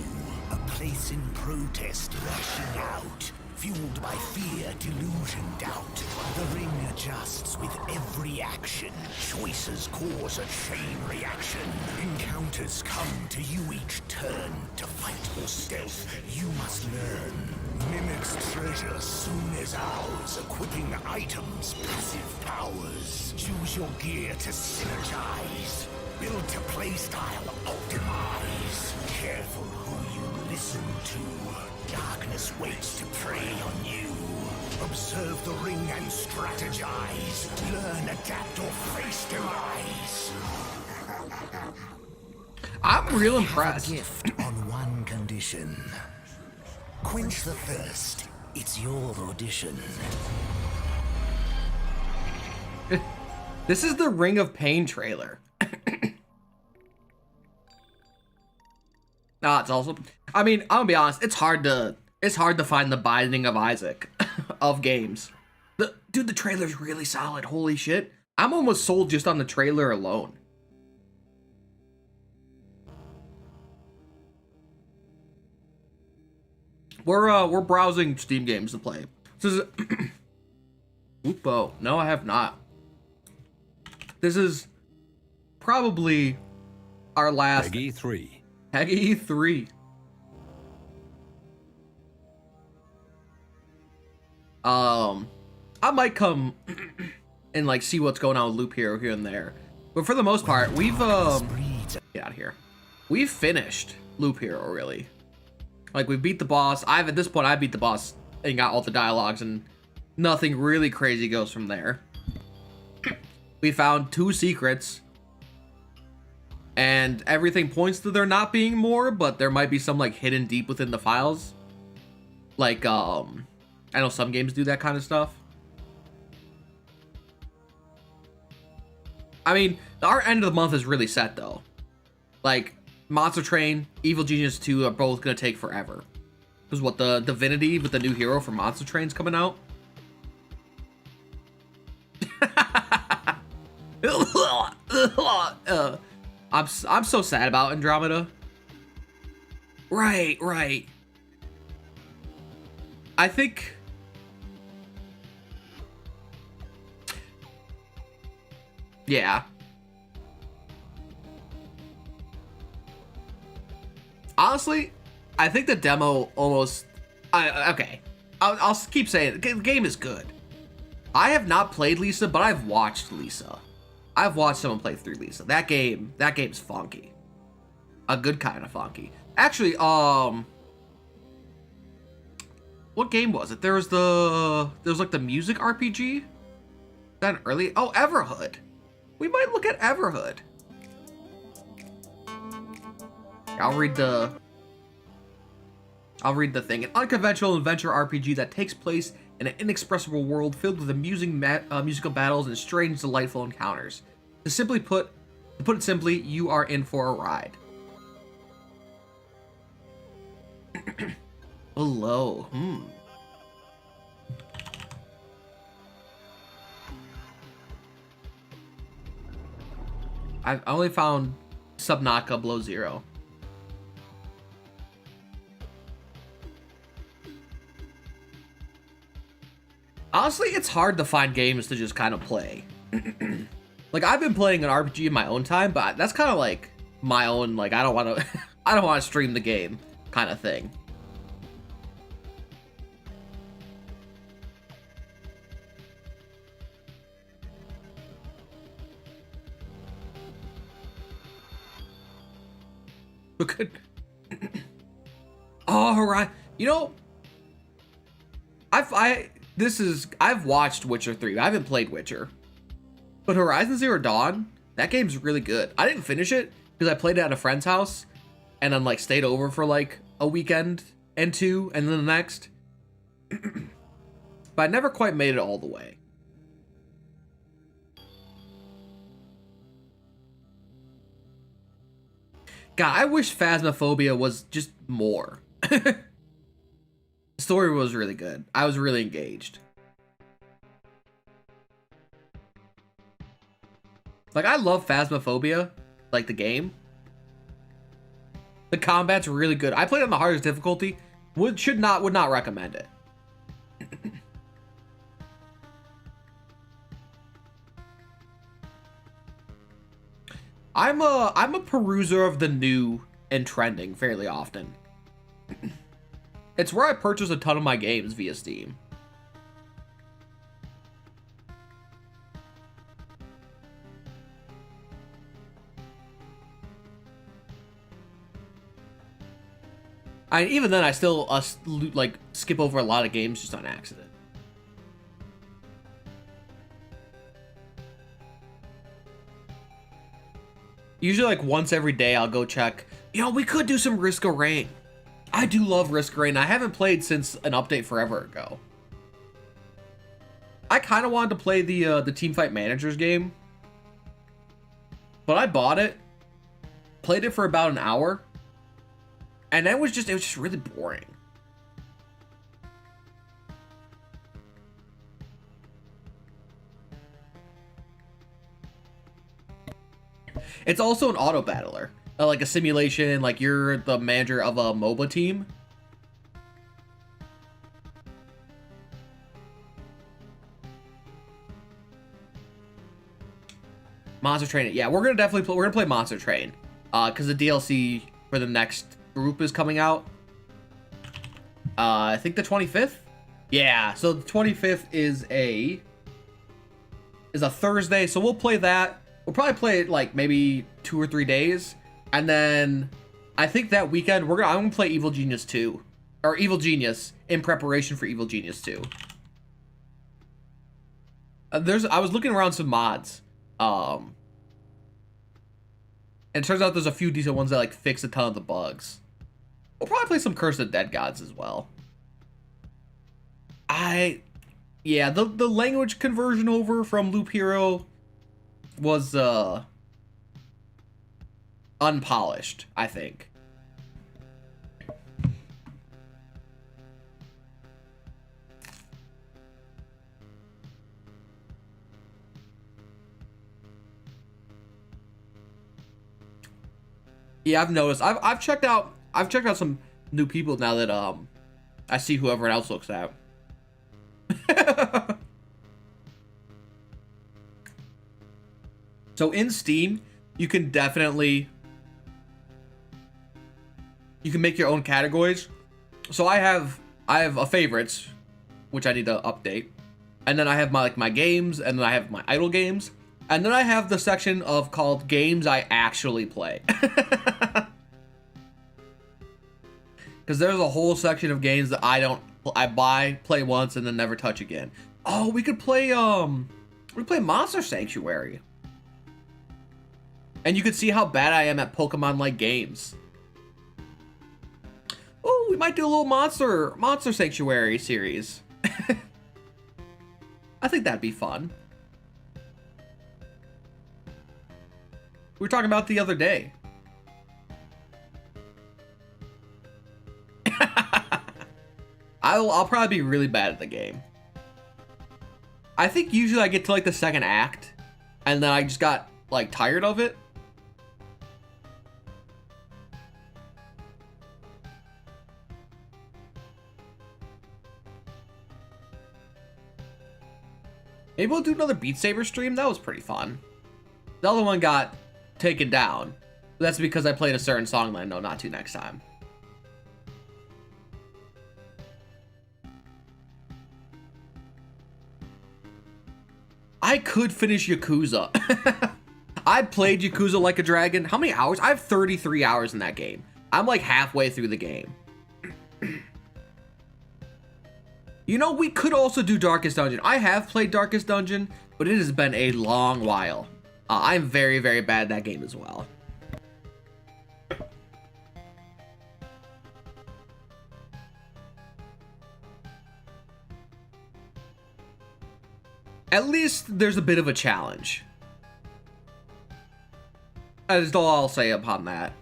A place in protest rushing out. Fueled by fear, delusion, doubt. The ring adjusts with every action. Choices cause a chain reaction. Encounters come to you each turn. To fight or stealth, you must learn. Mimic's treasure soon is ours. Equipping items, passive powers. Choose your gear to synergize. Build to playstyle, optimize. Careful who you listen to. Darkness waits to prey on you. Observe the ring and strategize. Learn, adapt, or face demise. I'm real A impressed. gift on one condition. Quench the thirst. It's your audition. This is the Ring of Pain trailer. It's also, I mean, I'm gonna be honest, it's hard to find the Binding of Isaac of games. Dude, the trailer's really solid. Holy shit. I'm almost sold just on the trailer alone. We're browsing Steam games to play. This is Oopo. No, I have not. This is probably our last Peggy 3. Peggy 3. I might come and like see what's going on with Loop Hero here and there. But for the most part, we've get out of here. We've finished Loop Hero, really. Like, we beat the boss. At this point I beat the boss and got all the dialogues, and nothing really crazy goes from there. We found 2 secrets, and everything points to there not being more, but there might be some like hidden deep within the files. Like, I know some games do that kind of stuff. I mean, our end of the month is really set though. Like, Monster Train, Evil Genius 2 are both gonna take forever. Because what, the Divinity with the new hero for Monster Train's coming out? I'm so sad about Andromeda. Right. I think... Yeah. Honestly, I think the demo almost... okay. I'll keep saying it. The game is good. I have not played Lisa, but I've watched Lisa. I've watched someone play through Lisa. That game's funky. A good kind of funky. Actually, what game was it? There was like the music RPG? Is that an early... Oh, Everhood. We might look at Everhood. I'll read the thing. An unconventional adventure RPG that takes place in an inexpressible world filled with amusing musical battles and strange, delightful encounters. To put it simply, you are in for a ride. Hello. I only found Subnautica Below Zero. Honestly, it's hard to find games to just kind of play. Like, I've been playing an RPG in my own time, but that's kind of like my own, like, I don't want to stream the game kind of thing. Look at... Oh, right. You know, I've watched Witcher 3. I haven't played Witcher. But Horizon Zero Dawn, that game's really good. I didn't finish it because I played it at a friend's house and then like stayed over for like a weekend and 2 and then the next. But I never quite made it all the way. God, I wish Phasmophobia was just more. The story was really good. I was really engaged. Like, I love Phasmophobia, like the game. The combat's really good. I played on the hardest difficulty. Would not recommend it. I'm a peruser of the new and trending fairly often. It's where I purchase a ton of my games via Steam. Even then, I still like skip over a lot of games just on accident. Usually, like once every day, I'll go check. You know, we could do some Risk of Rain. I do love Risk of Rain. I haven't played since an update forever ago. I kind of wanted to play the Teamfight Managers game, but I bought it, played it for about an hour, and it was just really boring. It's also an auto battler, like a simulation, like you're the manager of a MOBA team. Monster Train, yeah, we're gonna play Monster Train, because the DLC for the next group is coming out. I think the 25th. Yeah, so the 25th is a Thursday, so we'll play that. We'll probably play it like maybe 2 or 3 days, and then I think that weekend I'm gonna play Evil Genius 2, or Evil Genius in preparation for Evil Genius 2. I was looking around some mods, and it turns out there's a few decent ones that like fix a ton of the bugs. We'll probably play some Curse of the Dead Gods as well. Yeah, the language conversion over from Loop Hero was unpolished, I think. Yeah, I've noticed. I've checked out some new people now that I see who everyone else looks at. So in Steam, you can make your own categories. So I have a favorites, which I need to update, and then I have my games, and then I have my idle games, and then I have the section called games I actually play. Because there's a whole section of games that I buy, play once, and then never touch again. Oh, we could play Monster Sanctuary. And you could see how bad I am at Pokemon-like games. Oh, we might do a little Monster Sanctuary series. I think that'd be fun. We were talking about it the other day. I'll probably be really bad at the game. I think usually I get to like the second act, and then I just got like tired of it. Maybe we'll do another Beat Saber stream. That was pretty fun. The other one got taken down. But that's because I played a certain song that I know not to next time. I could finish Yakuza. I played Yakuza Like a Dragon. How many hours? I have 33 hours in that game. I'm like halfway through the game. You know, we could also do Darkest Dungeon. I have played Darkest Dungeon, but it has been a long while. I'm very, very bad at that game as well. At least there's a bit of a challenge. That is all I'll say upon that.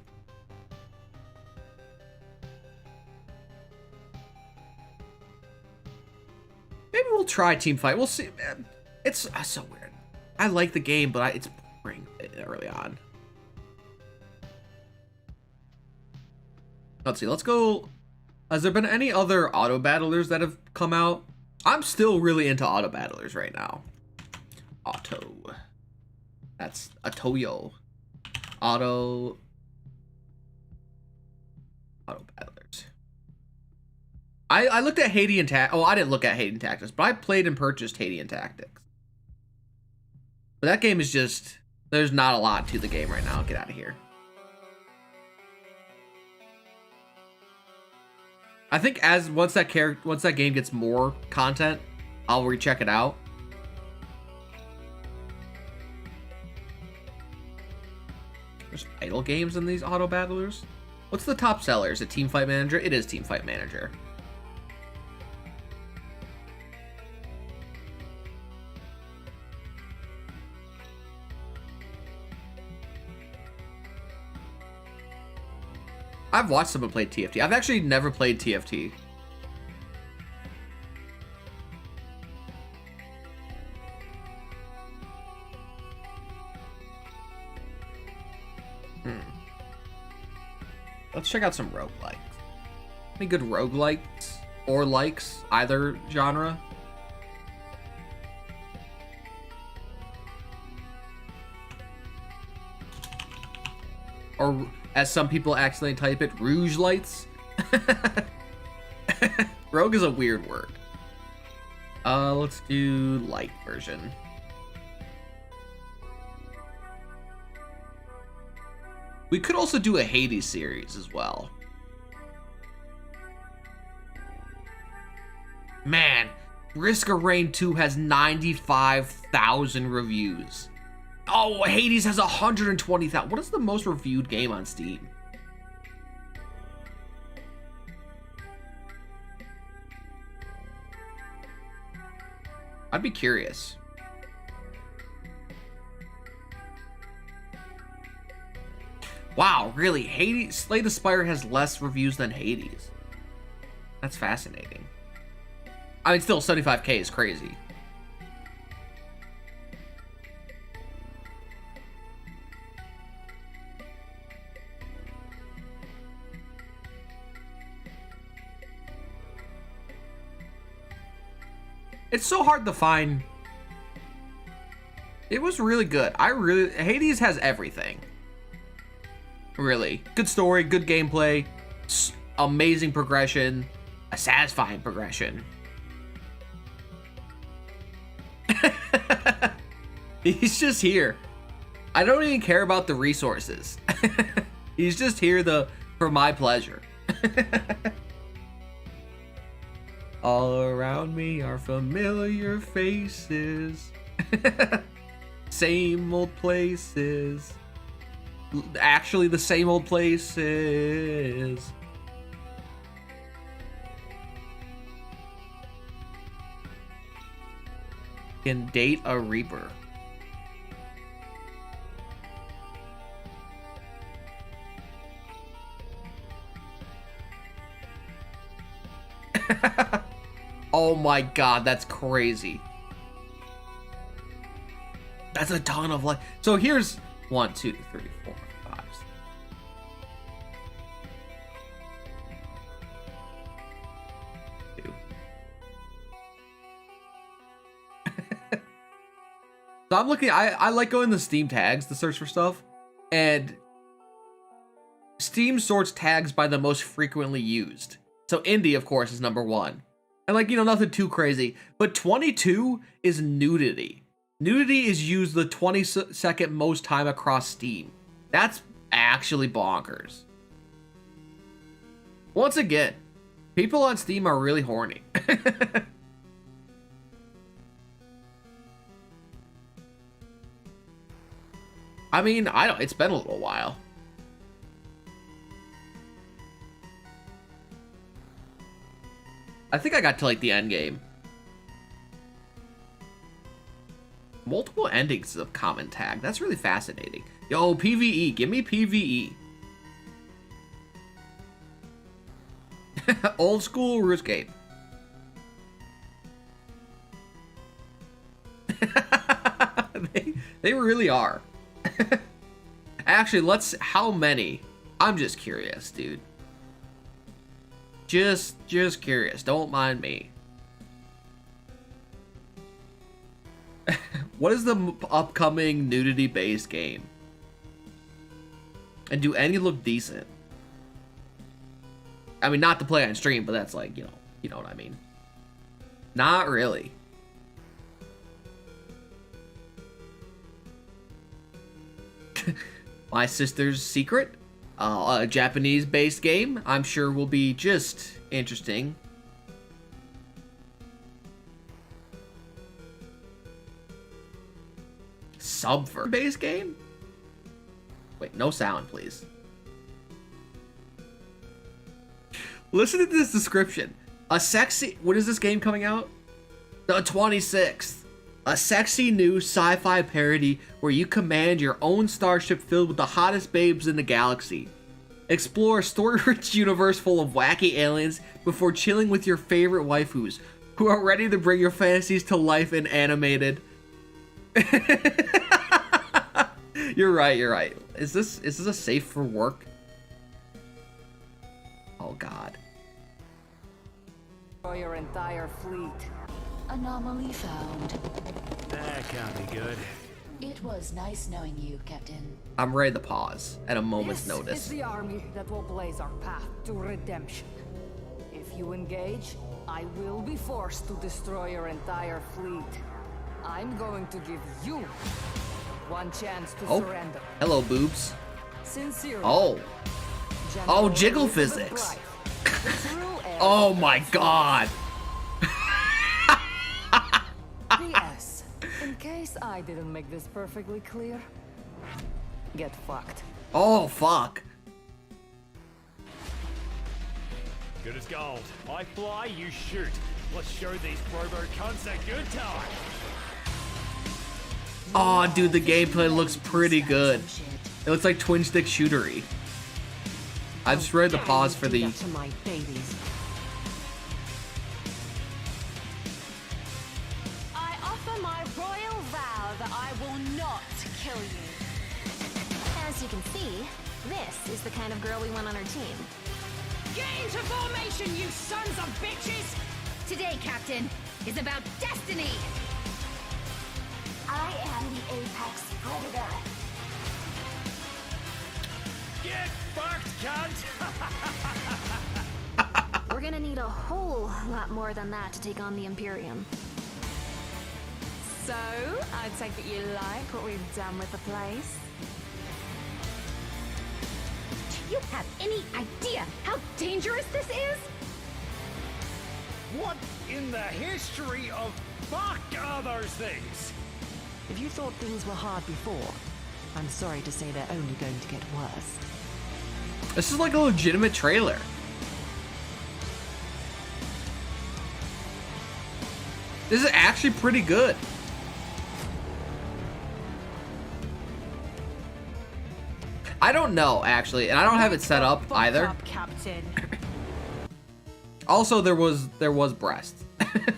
Maybe we'll try Teamfight. We'll see. Man, it's so weird. I like the game, but it's boring early on. Let's see. Let's go. Has there been any other auto battlers that have come out? I'm still really into auto battlers right now. Auto. That's a Toyo. Auto battlers. I looked at Hadean Tactics. Oh, I didn't look at Hadean Tactics, but I played and purchased Hadean Tactics. But that game is just, there's not a lot to the game right now. Get out of here. I think once that game gets more content, I'll recheck it out. There's idle games in these auto battlers. What's the top seller? Is it Team Fight Manager? It is Team Fight Manager. I've watched someone play TFT. I've actually never played TFT. Let's check out some roguelikes. Any good roguelikes or likes, either genre? Or, as some people accidentally type it, rouge lights? Rogue is a weird word. Let's do light version. We could also do a Hades series as well. Man, Risk of Rain 2 has 95,000 reviews. Oh, Hades has 120,000. What is the most reviewed game on Steam? I'd be curious. Wow, really? Hades, Slay the Spire has less reviews than Hades. That's fascinating. I mean, still, 75K is crazy. It's so hard to find. It was really good. Hades has everything. Really. Good story, good gameplay, amazing progression, a satisfying progression. He's just here. I don't even care about the resources. He's just here for my pleasure. All around me are familiar faces. Same old places. Actually, the same old places. Can date a Reaper. Oh my god, that's crazy. That's a ton of life. So here's 1, 2, 3, 4, 5. So I'm looking, I like going to Steam tags to search for stuff, and Steam sorts tags by the most frequently used. So indie, of course, is number 1. And like, nothing too crazy, but 22 is nudity. Nudity is used the 22nd most time across Steam. That's actually bonkers. Once again, people on Steam are really horny. I mean, it's been a little while. I think I got to like the end game. Multiple endings of common tag. That's really fascinating. Yo, PvE. Give me PvE. Old school RuneScape. They really are. Actually, how many? I'm just curious, dude. Just curious. Don't mind me. What is the upcoming nudity-based game? And do any look decent? I mean, not to play on stream, but that's like, you know what I mean. Not really. My Sister's Secret, a Japanese-based game, I'm sure will be just interesting. Subvert-based game? Wait, no sound, please. Listen to this description. A sexy... When is this game coming out? The 26th. A sexy new sci-fi parody where you command your own starship filled with the hottest babes in the galaxy. Explore a story-rich universe full of wacky aliens before chilling with your favorite waifus, who are ready to bring your fantasies to life in animated. You're right. Is this a safe for work? Oh god. For your entire fleet. Anomaly found. That can't be good. It was nice knowing you, Captain. I'm ready to pause at a moment's This notice. is the army that will blaze our path to redemption. If you engage, I will be forced to destroy your entire fleet. I'm going to give you one chance to surrender. Hello, boobs. Sincerely. Oh, General jiggle Elizabeth physics. Blythe, the true heir Oh of my the god. P.S. In case I didn't make this perfectly clear, get fucked. Oh fuck. Good as gold. I fly, you shoot. Let's show these robo cunts a good time. Oh, dude, the gameplay looks pretty good. It looks like twin stick shootery. I just read the pause for the. To my babies. I offer my royal vow that I will not kill you. As you can see, this is the kind of girl we want on our team. Get into formation, you sons of bitches! Today, Captain, is about destiny! I am the apex predator. Get fucked, cunt! We're gonna need a whole lot more than that to take on the Imperium. So, I take it you like what we've done with the place? Do you have any idea how dangerous this is? What in the history of fuck are those things? If you thought things were hard before, I'm sorry to say they're only going to get worse. This is like a legitimate trailer. This is actually pretty good. I don't know, actually, and I don't have it set up either. Captain. Also, there was breast.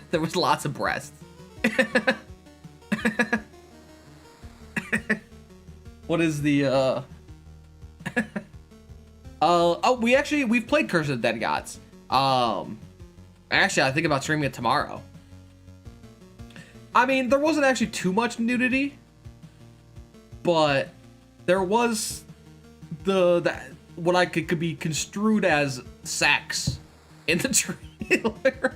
There was lots of breast. What is the oh, we've played Curse of the Dead Gods. Actually, I think about streaming it tomorrow. I mean, there wasn't actually too much nudity, but there was the what I could be construed as sex in the trailer.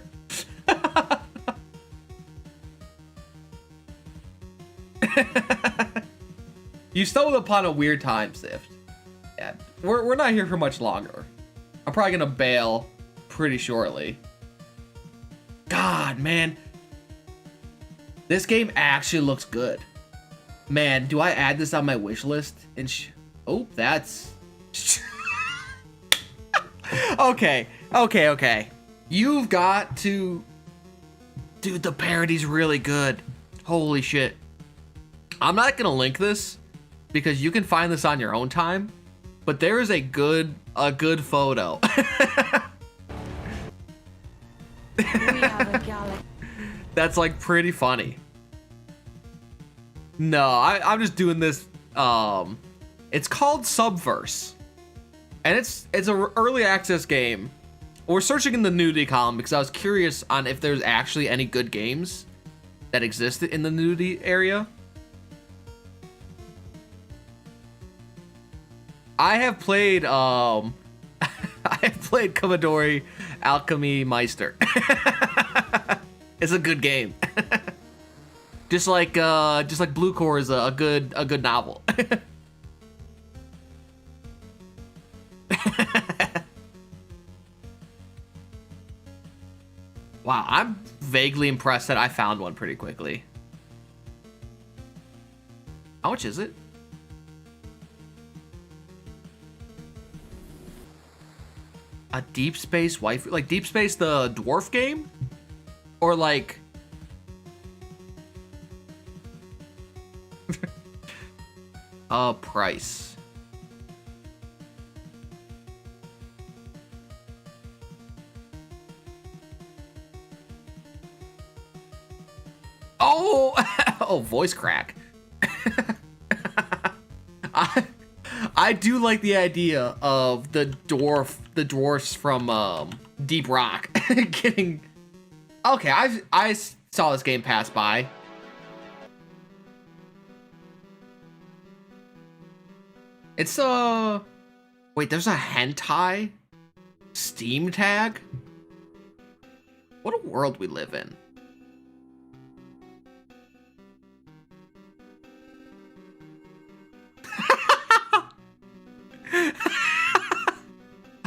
You stumbled upon a weird time, Sift. Yeah, we're not here for much longer. I'm probably gonna bail pretty shortly. God, man. This game actually looks good. Man, do I add this on my wish list? And oh, that's... Okay. You've got to... Dude, the parody's really good. Holy shit. I'm not gonna link this because you can find this on your own time, but there is a good photo. We have a galaxy. That's like pretty funny. No, I'm just doing this. It's called Subverse, and it's an early access game. We're searching in the nudity column because I was curious on if there's actually any good games that existed in the nudity area. I have played I have played Commodore Alchemy Meister. It's a good game. just like Blue Core is a good novel. Wow, I'm vaguely impressed that I found one pretty quickly. How much is it? A Deep Space waifu? Like Deep Space the dwarf game? Or like... price. Oh! Oh, voice crack. I do like the idea of the dwarfs from Deep Rock getting. Okay, I saw this game pass by. It's wait, there's a hentai Steam tag? What a world we live in.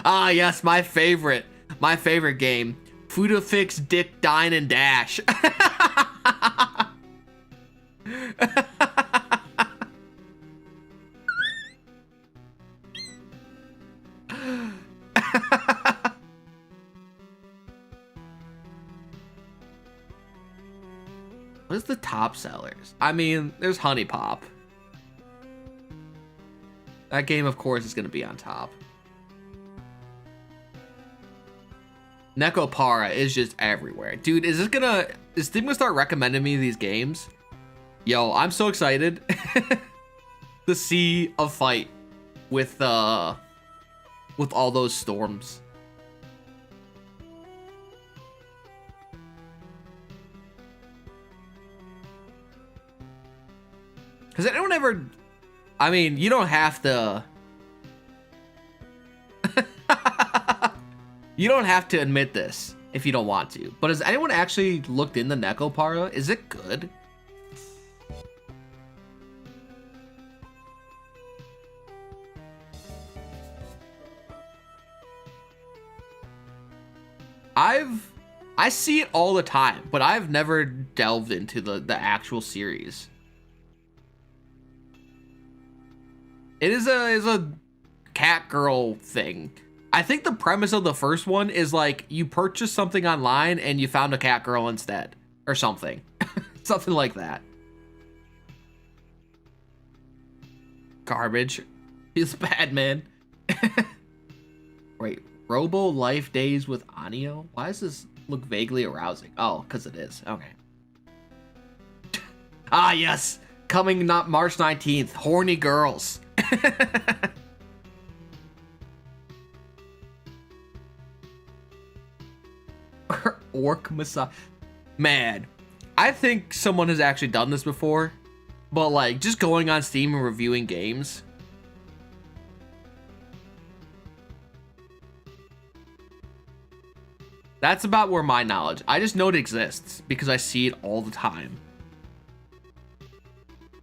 Ah, yes, my favorite game. Fuda Fix, Dick, Dine, and Dash. What is the top sellers? I mean, there's Honey Pop. That game, of course, is going to be on top. Nekopara is just everywhere. Dude, is Steam gonna start recommending me these games? Yo, I'm so excited to see a fight with all those storms. Has anyone ever... I mean, you don't have to... You don't have to admit this if you don't want to. But has anyone actually looked into Nekopara? Is it good? I see it all the time, but I've never delved into the actual series. It is a cat girl thing. I think the premise of the first one is like you purchased something online and you found a cat girl instead or something. Something like that. Garbage. Feels bad, man. Wait, Robo Life Days with Anio? Why does this look vaguely arousing? Oh, because it is. Okay. Ah, yes. Coming not March 19th. Horny girls. Orc massage. Man, I think someone has actually done this before, but like just going on Steam and reviewing games. That's about where my knowledge. I just know it exists because I see it all the time.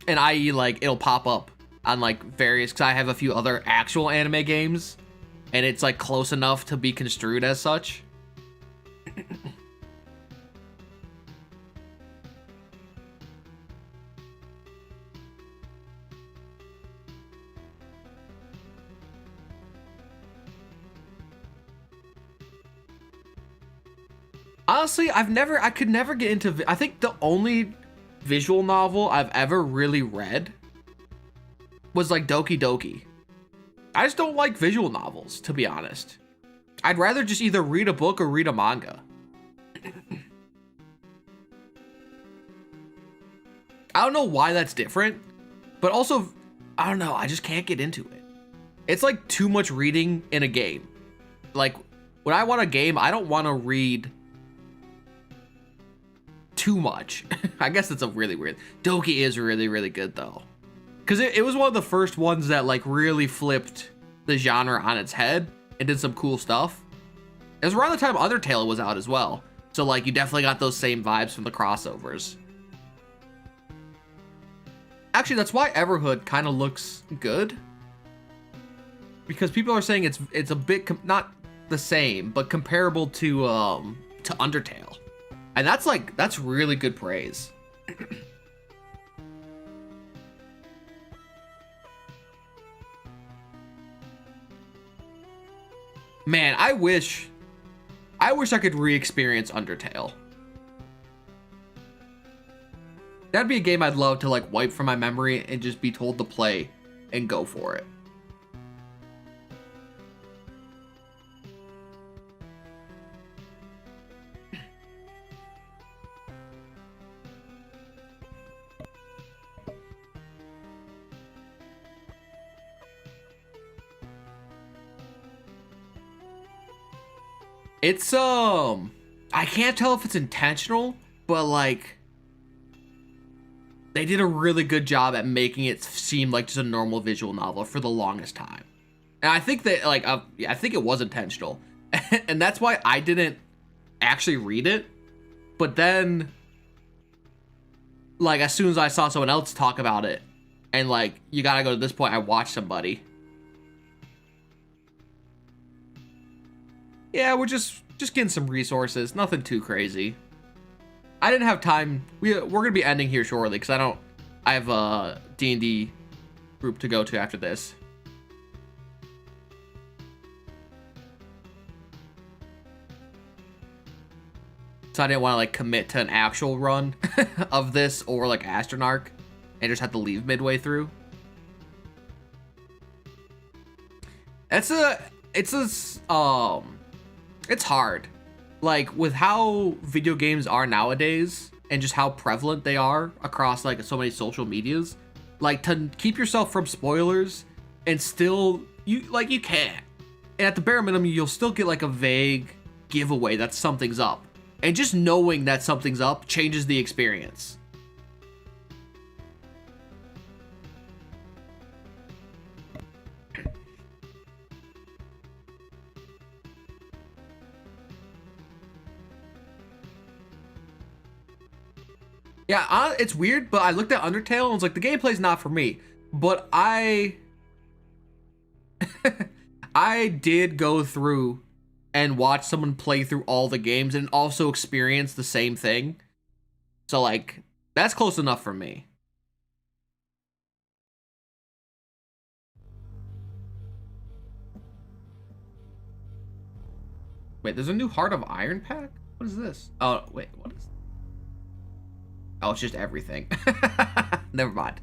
And i.e. like it'll pop up on like various, because I have a few other actual anime games and it's like close enough to be construed as such. Honestly, I could never get into, I think the only visual novel I've ever really read was like Doki Doki. I just don't like visual novels, to be honest. I'd rather just either read a book or read a manga. I don't know why that's different, but also, I don't know, I just can't get into it. It's like too much reading in a game. Like, when I want a game, I don't want to read too much. I guess it's a really weird... Doki is really, really good, though. Because it was one of the first ones that, like, really flipped the genre on its head and did some cool stuff. It was around the time Undertale was out as well. So like you definitely got those same vibes from the crossovers. Actually, that's why Everhood kind of looks good. Because people are saying it's a bit not the same, but comparable to Undertale. And that's really good praise. Man, I wish I could re-experience Undertale. That'd be a game I'd love to like wipe from my memory and just be told to play and go for it. It's I can't tell if it's intentional, but like they did a really good job at making it seem like just a normal visual novel for the longest time. And I think that like I think it was intentional. And that's why I didn't actually read it. But then like as soon as I saw someone else talk about it and like you got to go to this point, I watched somebody. Yeah, we're just getting some resources. Nothing too crazy. I didn't have time. We're going to be ending here shortly because I have a D&D group to go to after this. So I didn't want to like commit to an actual run of this or like Astronarch and just have to leave midway through. It's hard. Like with how video games are nowadays and just how prevalent they are across like so many social medias, like to keep yourself from spoilers and still you can't. And at the bare minimum, you'll still get like a vague giveaway that something's up. And just knowing that something's up changes the experience. Yeah, it's weird, but I looked at Undertale and was like, the gameplay's not for me. But I did go through and watch someone play through all the games and also experience the same thing. So, like, that's close enough for me. Wait, there's a new Heart of Iron pack? What is this? Oh, wait, what is this? Oh, it's just everything. Never mind.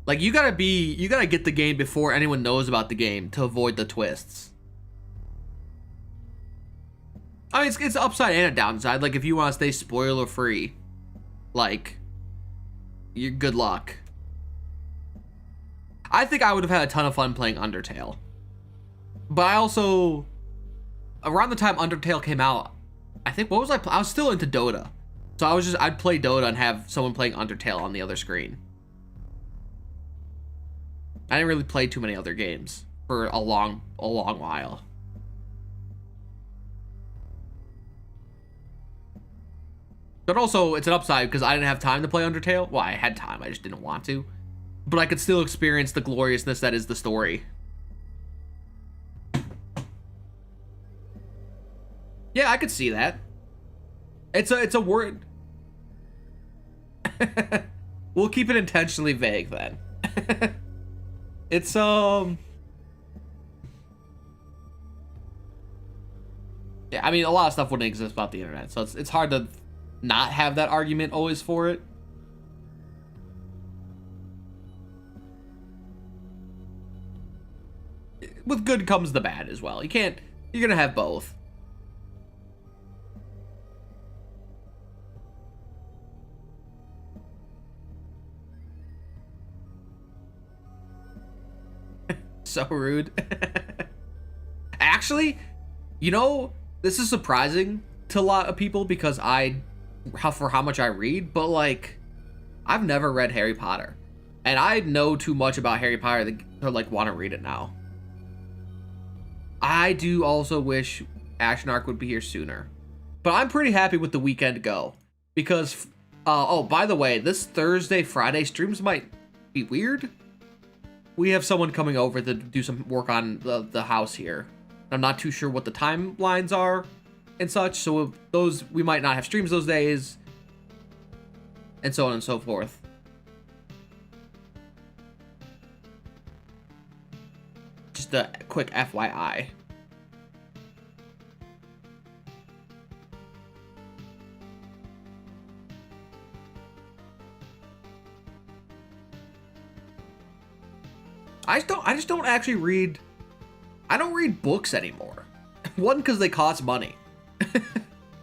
Like, you gotta get the game before anyone knows about the game to avoid the twists. I mean, it's upside and a downside. Like, if you want to stay spoiler free, like, you're good luck. I think I would have had a ton of fun playing Undertale. But I also, around the time Undertale came out, I think, what was I was still into Dota. So I'd play Dota and have someone playing Undertale on the other screen. I didn't really play too many other games for a long while. But also, it's an upside because I didn't have time to play Undertale. Well, I had time, I just didn't want to. But I could still experience the gloriousness that is the story. Yeah, I could see that. It's a word. We'll keep it intentionally vague then. It's yeah, I mean, a lot of stuff wouldn't exist about the internet, so it's hard to not have that argument always for it. With good comes the bad as well. You're gonna have both. So rude. Actually, you know, this is surprising to a lot of people because for how much I read, but like, I've never read Harry Potter. And I know too much about Harry Potter, to like want to read it now. I do also wish Action Arc would be here sooner, but I'm pretty happy with the weekend go because, oh, by the way, this Thursday, Friday streams might be weird. We have someone coming over to do some work on the house here. I'm not too sure what the timelines are and such, so those we might not have streams those days, and so on and so forth. Just a quick FYI. I just don't actually read. I don't read books anymore. One, because they cost money. When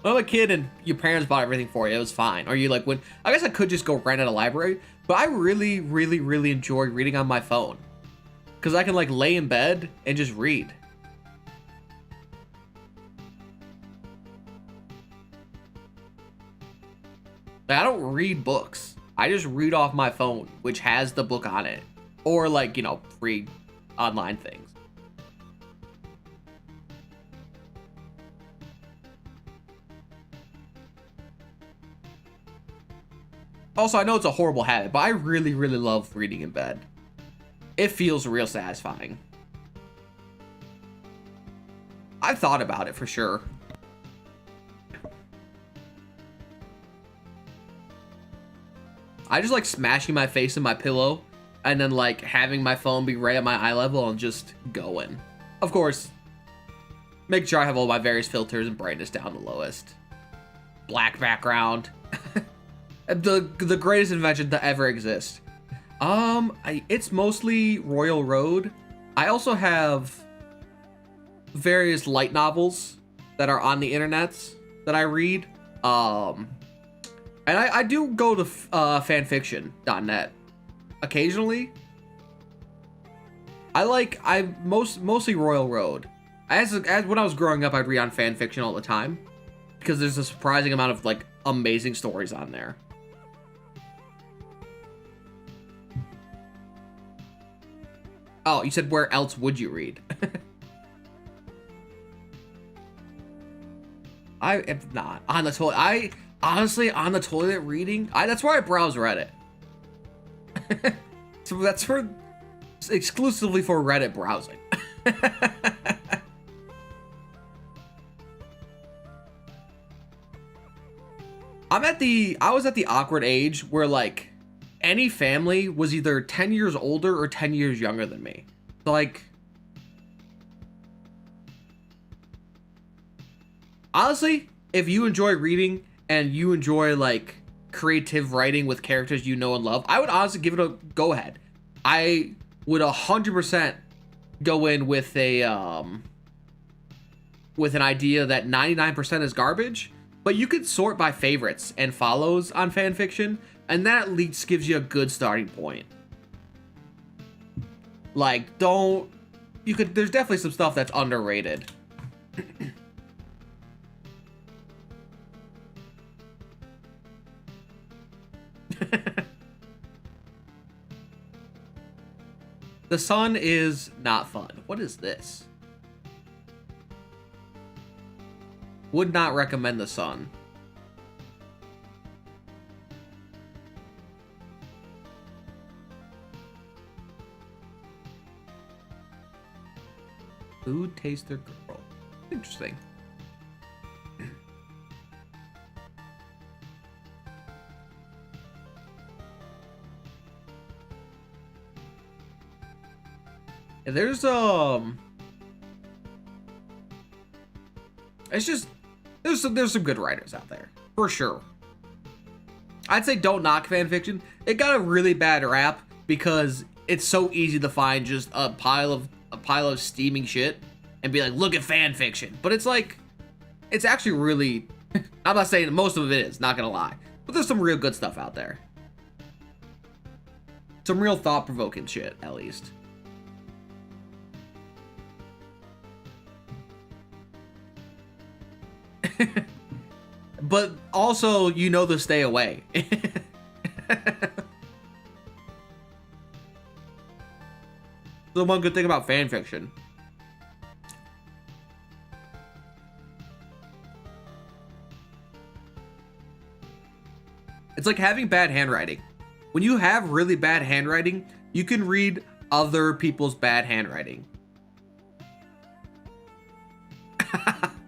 I'm a kid and your parents bought everything for you, it was fine. Or you like when I guess I could just go rent at a library, but I really, really, really enjoy reading on my phone. Because I can like lay in bed and just read. Like, I don't read books. I just read off my phone, which has the book on it. Or like, you know, free online things. Also, I know it's a horrible habit, but I really, really love reading in bed. It feels real satisfying. I've thought about it for sure. I just like smashing my face in my pillow and then like having my phone be right at my eye level and just going. Of course, make sure I have all my various filters and brightness down the lowest. Black background. The greatest invention to ever exist. It's mostly Royal Road. I also have various light novels that are on the internets that I read. And I do go to fanfiction.net occasionally. Mostly Royal Road. As when I was growing up, I'd read on fanfiction all the time because there's a surprising amount of like amazing stories on there. Oh, you said where else would you read? I am not on the toilet. Honestly, on the toilet reading, that's where I browse Reddit. So that's exclusively for Reddit browsing. I was at the awkward age where like any family was either 10 years older or 10 years younger than me. So like, honestly, if you enjoy reading and you enjoy like creative writing with characters you know and love, I would honestly give it a go ahead. I would 100% go in with an idea that 99% is garbage, but you could sort by favorites and follows on fanfiction, and that at least gives you a good starting point. Like, there's definitely some stuff that's underrated. The Sun is not fun. What is this? Would not recommend The Sun. Food taster girl. Interesting. There's it's just there's some good writers out there for sure. I'd say don't knock fanfiction. It got a really bad rap because it's so easy to find just a pile of steaming shit and be like, look at fanfiction. But it's like, it's actually really, I'm not saying most of it is, not gonna lie, but there's some real good stuff out there. Some real thought-provoking shit, at least. But also, you know to stay away. The one good thing about fan fiction. It's like having bad handwriting. When you have really bad handwriting, you can read other people's bad handwriting.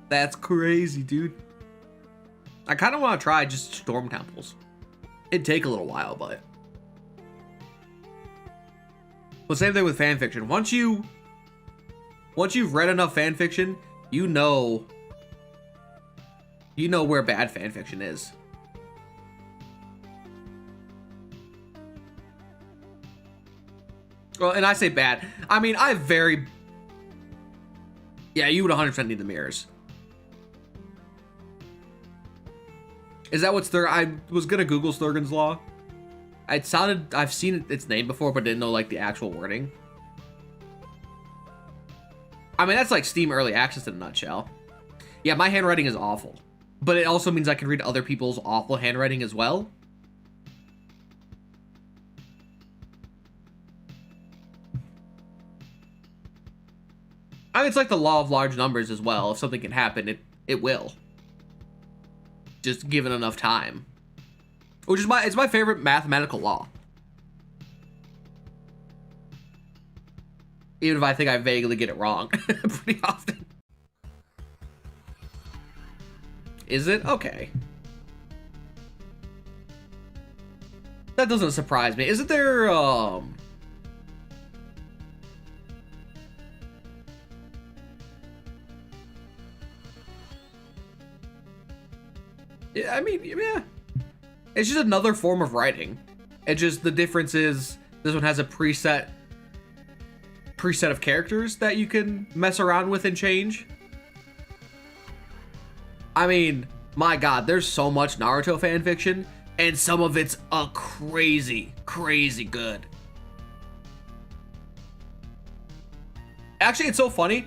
That's crazy, dude. I kind of want to try just storm temples. It'd take a little while, but... Well, same thing with fan fiction. Once you've read enough fan fiction, you know where bad fan fiction is. Well, and I say bad. I mean, yeah, you would 100% need the mirrors. Is that what's there? I was gonna Google Sturgeon's Law. I've seen its name before, but didn't know like the actual wording. I mean, that's like Steam Early Access in a nutshell. Yeah, my handwriting is awful, but it also means I can read other people's awful handwriting as well. I mean, it's like the law of large numbers as well. If something can happen, it will. Just given enough time. Which is it's my favorite mathematical law. Even if I think I vaguely get it wrong pretty often. Is it? Okay. That doesn't surprise me. Isn't there, I mean, yeah. It's just another form of writing. It just, the difference is this one has a preset of characters that you can mess around with and change. I mean, my god, there's so much Naruto fanfiction, and some of it's a crazy, crazy good. Actually, it's so funny.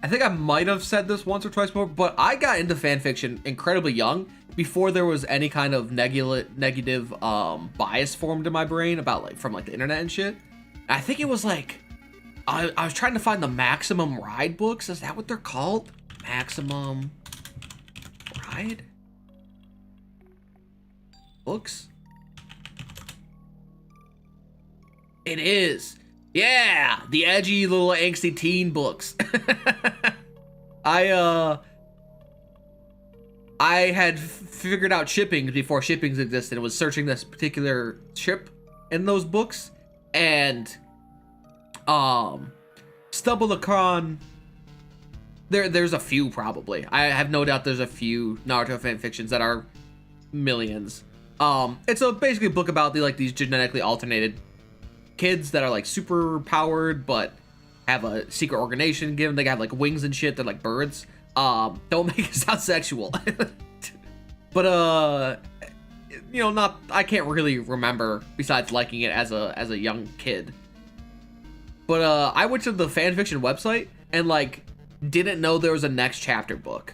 I think I might have said this once or twice before, but I got into fanfiction incredibly young, before there was any kind of negative bias formed in my brain about like from like the internet and shit. I think it was like I was trying to find the Maximum Ride books. Is that what they're called? Maximum Ride books? It is. Yeah, the edgy little angsty teen books. I had figured out shipping before shippings existed and was searching this particular ship in those books and stumbled upon there's a few probably. I have no doubt there's a few Naruto fanfictions that are millions. It's basically a book about these genetically alternated kids that are like super powered but have a secret organization given. They have like wings and shit. They're like birds. Don't make it sound sexual. But you know, I can't really remember besides liking it as a young kid. But I went to the fanfiction website and like didn't know there was a next chapter book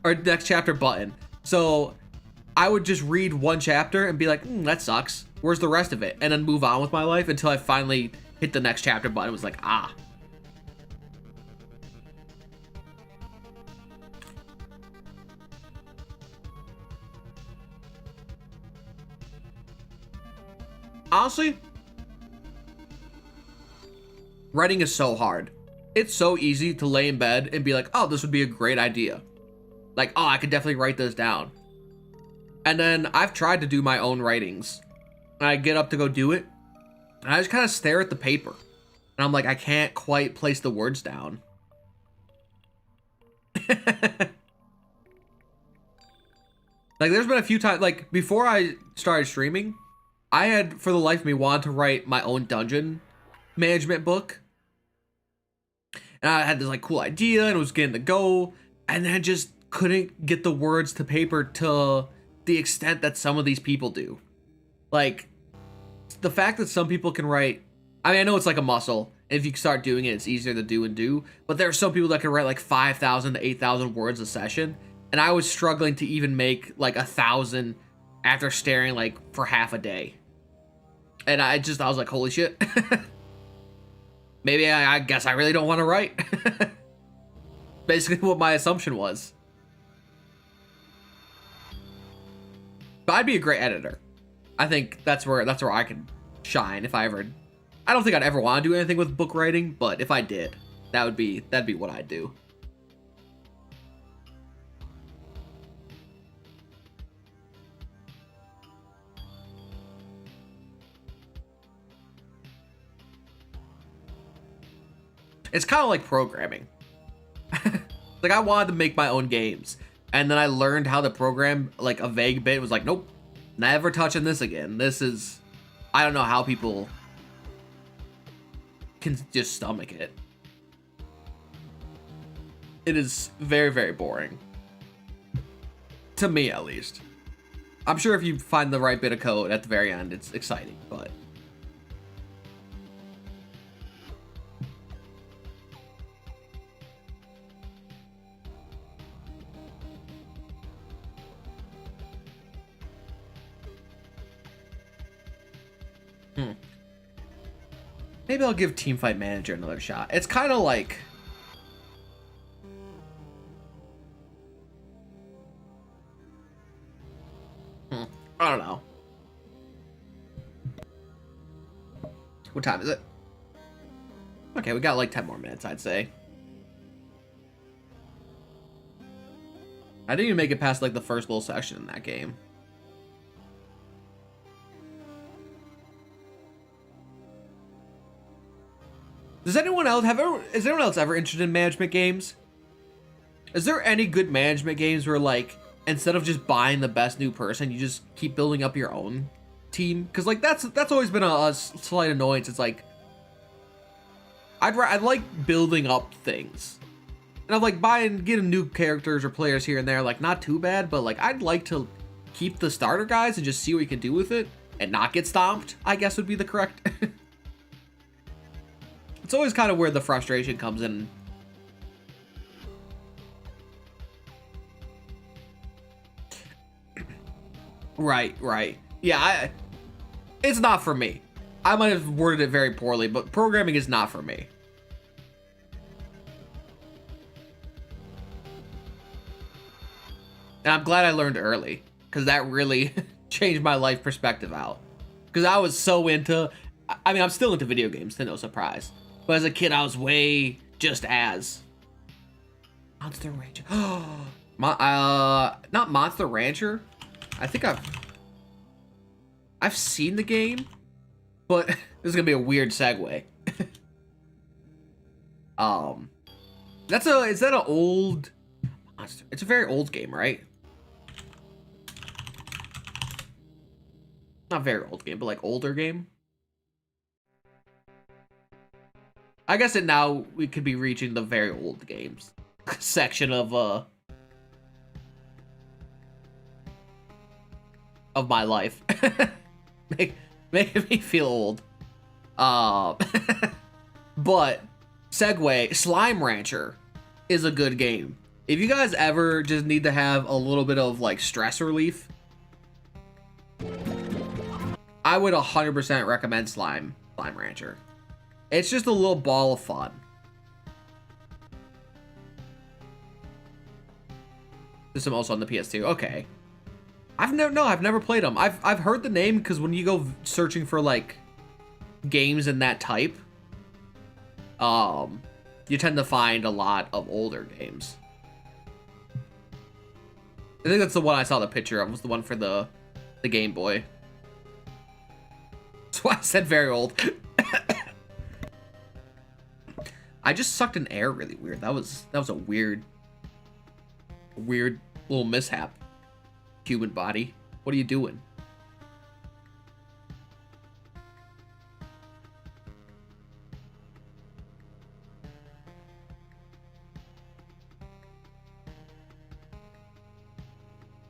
or next chapter button. So I would just read one chapter and be like, that sucks. Where's the rest of it? And then move on with my life until I finally hit the next chapter button. It was like, ah. Honestly, writing is so hard. It's so easy to lay in bed and be like, oh, this would be a great idea. Like, oh, I could definitely write this down. And then I've tried to do my own writings. And I get up to go do it. And I just kind of stare at the paper. And I'm like, I can't quite place the words down. Like, there's been a few times, like, before I started streaming, I had, for the life of me, wanted to write my own dungeon management book. And I had this, like, cool idea, and it was getting to go. And then I just couldn't get the words to paper to the extent that some of these people do. Like, the fact that some people can write, I mean, I know it's like a muscle. If you start doing it, it's easier to do. But there are some people that can write like 5,000 to 8,000 words a session. And I was struggling to even make like 1,000 after staring like for half a day. And I was like, holy shit. Maybe I guess I really don't want to write. Basically what my assumption was. But I'd be a great editor. I think that's where I could shine if I ever. I don't think I'd ever want to do anything with book writing, but if I did, that'd be what I'd do. It's kind of like programming. Like I wanted to make my own games, and then I learned how to program like a vague bit. It was like, nope, never touching this again. This is, I don't know how people can just stomach it. It is very, very boring. To me, at least. I'm sure if you find the right bit of code at the very end, it's exciting, but. Maybe I'll give Teamfight Manager another shot. It's kind of like... I don't know. What time is it? Okay, we got like 10 more minutes, I'd say. I didn't even make it past like the first little section in that game. Does anyone else is anyone else ever interested in management games? Is there any good management games where like instead of just buying the best new person, you just keep building up your own team? Because like that's always been a slight annoyance. It's like I'd like building up things, and I'm like getting new characters or players here and there. Like not too bad, but like I'd like to keep the starter guys and just see what you can do with it and not get stomped, I guess would be the correct. It's always kind of where the frustration comes in. Right. Yeah, it's not for me. I might have worded it very poorly, but programming is not for me. And I'm glad I learned early, because that really changed my life perspective out. Because I was so into... I mean, I'm still into video games, to no surprise. But as a kid, I was way just as... Monster Rancher. Not Monster Rancher. I think I've seen the game, but this is gonna be a weird segue. Is that an old monster? It's a very old game, right? Not very old game, but like older game. I guess now we could be reaching the very old games section of my life. Making me feel old. But segue, Slime Rancher is a good game. If you guys ever just need to have a little bit of like stress relief, I would 100% recommend Slime Rancher. It's just a little ball of fun. This is also on the PS2. Okay. I've never played them. I've heard the name because when you go searching for like games in that type, you tend to find a lot of older games. I think that's the one I saw the picture of, was the one for the Game Boy. That's why I said very old. I just sucked in air really weird. That was a weird little mishap. Human body. What are you doing?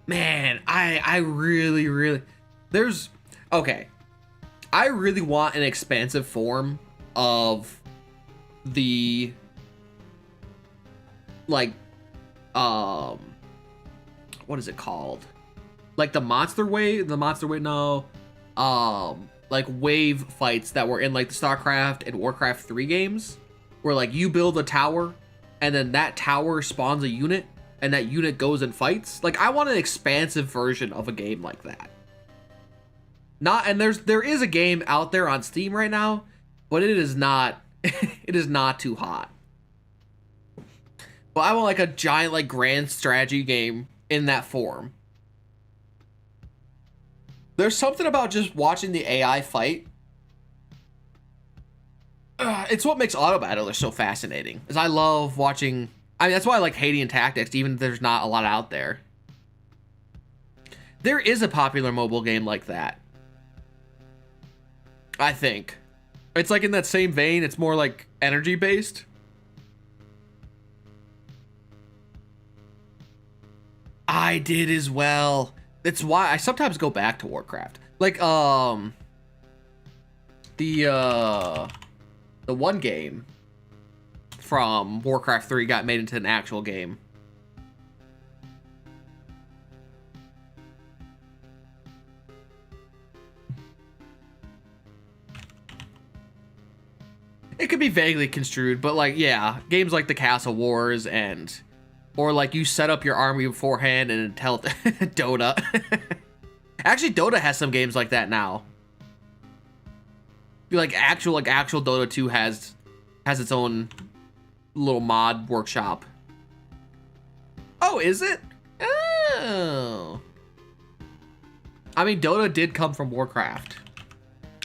Man, I really okay. I really want an expansive form of the like what is it called? Like the monster way, no. like wave fights that were in like the StarCraft and Warcraft 3 games, where like you build a tower and then that tower spawns a unit and that unit goes and fights. Like I want an expansive version of a game like that. There is a game out there on Steam right now, but it is not it is not too hot. But I want like a giant like grand strategy game in that form. There's something about just watching the AI fight. It's what makes auto battlers so fascinating. Is I love watching. I mean, that's why I like Haitian Tactics, even if there's not a lot out there. There is a popular mobile game like that. I think. It's like in that same vein. It's more like energy based. I did as well. That's why I sometimes go back to Warcraft. Like the one game from Warcraft 3 got made into an actual game. It could be vaguely construed, but like, yeah, games like the Castle Wars or like you set up your army beforehand and tell Dota. Actually, Dota has some games like that now. Like actual Dota 2 has its own little mod workshop. Oh, is it? Oh. I mean, Dota did come from Warcraft.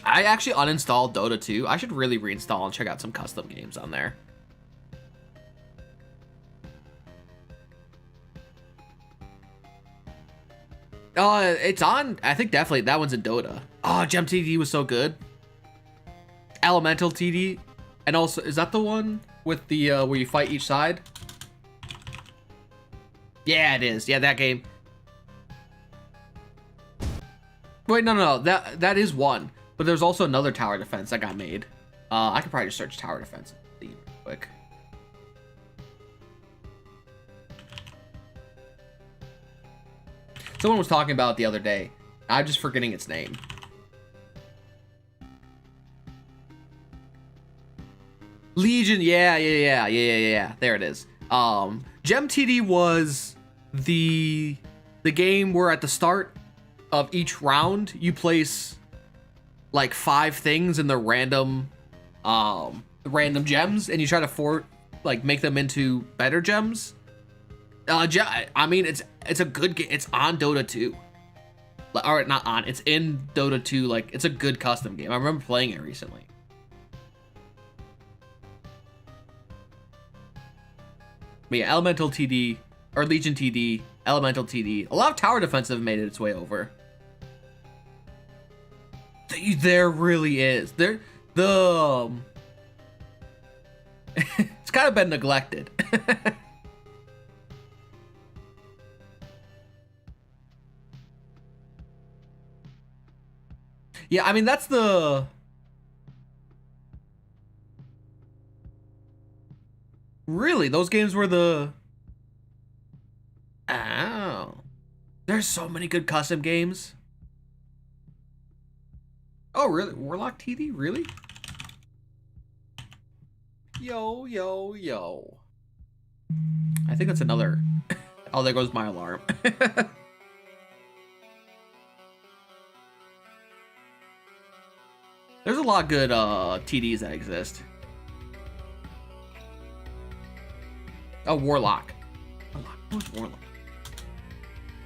I actually uninstalled Dota 2. I should really reinstall and check out some custom games on there. It's on. I think definitely that one's in Dota. Oh, Gem TD was so good. Elemental TD, and also is that the one with the where you fight each side? Yeah, it is. Yeah, that game. Wait, no. That is one. But there's also another tower defense that got made. I could probably just search tower defense real quick. Someone was talking about it the other day. I'm just forgetting its name. Legion, yeah. There it is. Gem TD was the game where at the start of each round you place like 5 things in the random gems, and you try to make them into better gems. I mean, it's a good game. It's on Dota 2. Or not on. It's in Dota 2. Like, it's a good custom game. I remember playing it recently. But yeah, Elemental TD or Legion TD, Elemental TD. A lot of tower defense have made its way over. There really is. It's kind of been neglected. Yeah, I mean, that's the... Really? Those games were the... Oh. There's so many good custom games. Oh, really? Warlock TD? Really? Yo. I think that's another... Oh, there goes my alarm. There's a lot of good TDs that exist. Oh, Warlock. Who's Warlock?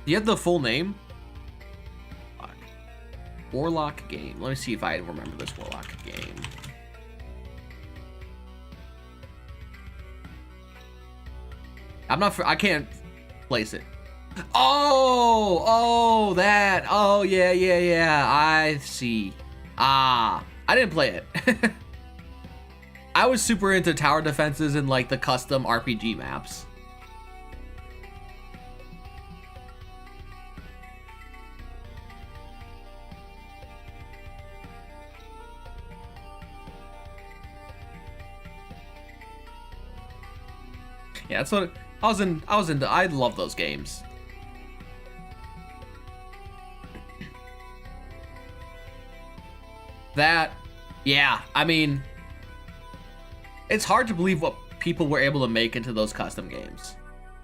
Do you have the full name? Warlock game. Let me see if I remember this Warlock game. I can't place it. Oh, that. Oh, yeah. I see. I didn't play it. I was super into tower defenses and like the custom RPG maps. Yeah, that's what I was into. I love those games. That, yeah, I mean, it's hard to believe what people were able to make into those custom games.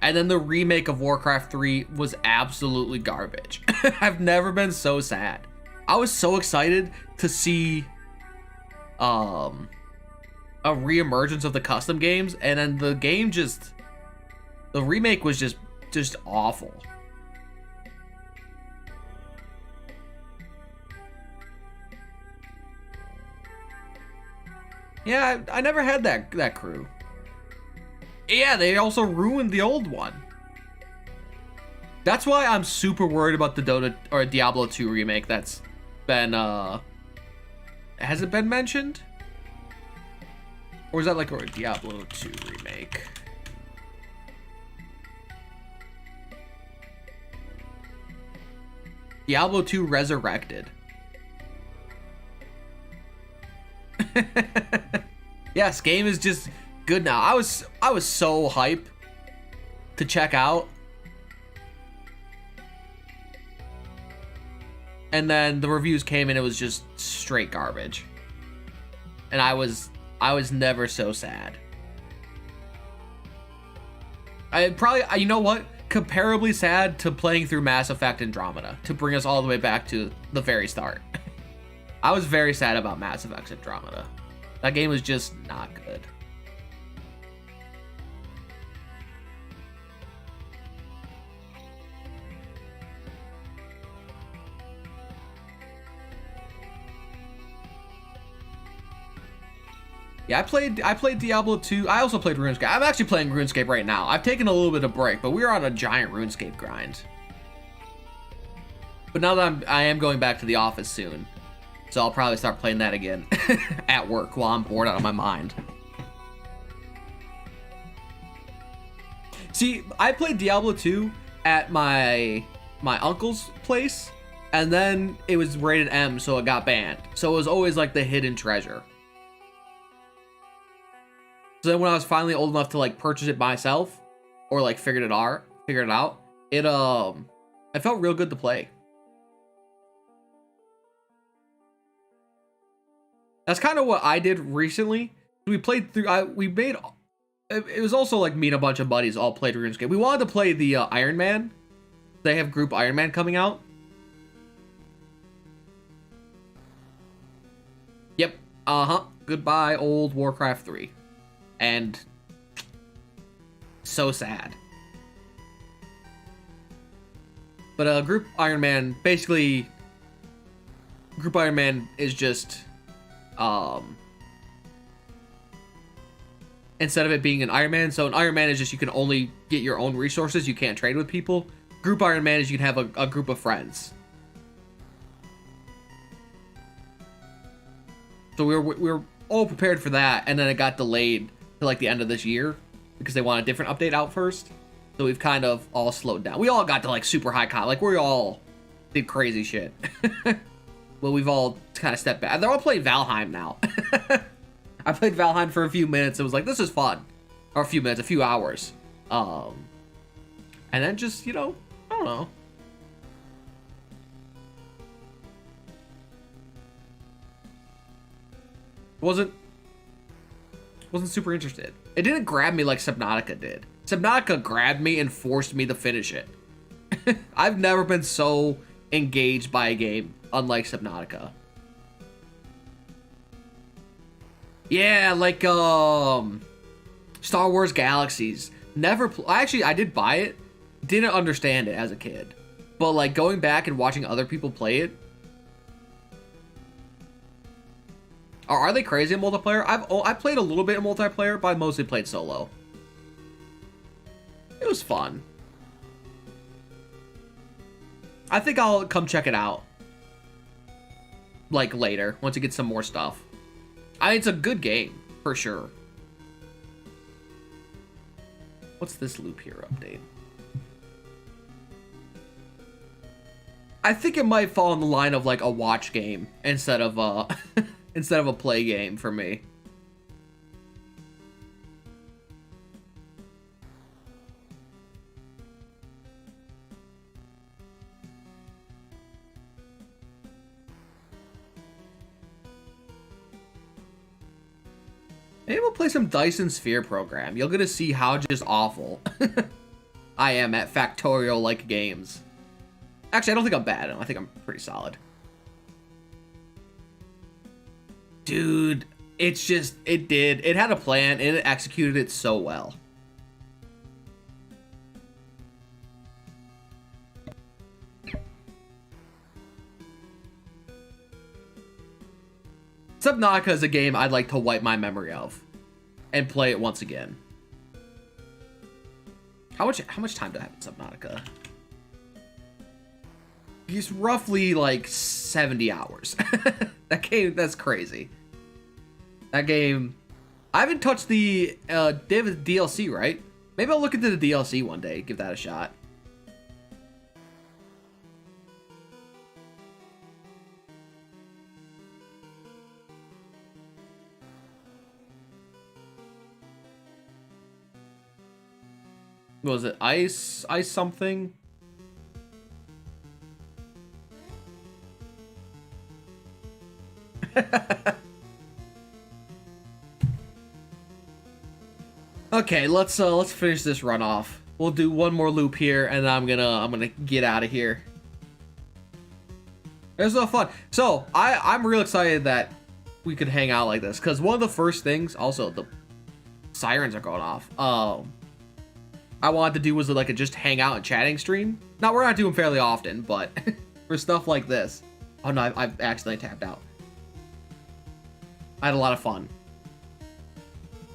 And then the remake of Warcraft 3 was absolutely garbage. I've never been so sad. I was so excited to see a reemergence of the custom games, and then the game just, the remake was just awful. Yeah, I never had that crew. Yeah, they also ruined the old one. That's why I'm super worried about the Dota or Diablo 2 remake that's been has it been mentioned? Or is that like a Diablo 2 remake? Diablo 2 Resurrected. Yes, game is just good now. I was so hype to check out. And then the reviews came and it was just straight garbage. And I was never so sad. I probably, you know what? Comparably sad to playing through Mass Effect Andromeda to bring us all the way back to the very start. I was very sad about Mass Effect Andromeda. That game was just not good. Yeah, I played Diablo 2. I also played RuneScape. I'm actually playing RuneScape right now. I've taken a little bit of break, but we're on a giant RuneScape grind. But now that I am going back to the office soon, so I'll probably start playing that again at work while I'm bored out of my mind. See, I played Diablo 2 at my uncle's place, and then it was rated M, so it got banned. So it was always like the hidden treasure. So then when I was finally old enough to like purchase it myself, or like figured it out, it felt real good to play. That's kind of what I did recently. We played through, it was also like me and a bunch of buddies all played RuneScape. We wanted to play the Iron Man. They have group Iron Man coming out. Yep. Goodbye, old Warcraft 3. And so sad. But group Iron Man, basically, group Iron Man is just instead of it being an Iron Man, so an Iron Man is just you can only get your own resources, you can't trade with people. Group Iron Man is you can have a group of friends. So we were all prepared for that, and then it got delayed to like the end of this year because they want a different update out first. So we've kind of all slowed down. We all got to like super high con, like we all did crazy shit. Well, we've all kind of stepped back. They're all playing Valheim now. I played Valheim for a few minutes. It was like, this is fun. Or a few minutes, a few hours. And then just, you know, I don't know. Wasn't super interested. It didn't grab me like Subnautica did. Subnautica grabbed me and forced me to finish it. I've never been so engaged by a game unlike Subnautica. Yeah, like Star Wars Galaxies. Actually, I did buy it. Didn't understand it as a kid. But like going back and watching other people play it. Are they crazy in multiplayer? I played a little bit in multiplayer, but I mostly played solo. It was fun. I think I'll come check it out. Like later, once you get some more stuff. It's a good game, for sure. What's this loop here update? I think it might fall in the line of like a watch game instead of a instead of a play game for me. Maybe we'll play some Dyson Sphere program. You're gonna see how just awful I am at Factorial-like games. Actually, I don't think I'm bad. I think I'm pretty solid. Dude, it's just, it had a plan and it executed it so well. Subnautica is a game I'd like to wipe my memory of and play it once again. How much time do I have in Subnautica? It's roughly like 70 hours. That game, that's crazy. That game, I haven't touched the DLC, right? Maybe I'll look into the DLC one day, give that a shot. What was it? Ice something? Okay, let's finish this run off. We'll do one more loop here, and then I'm gonna get out of here. It was no fun. So I'm real excited that we could hang out like this, because one of the first things, also the sirens are going off. I wanted to do was like a just hang out and chatting stream. Now we're not doing fairly often, but for stuff like this. Oh no, I've accidentally tapped out. I had a lot of fun.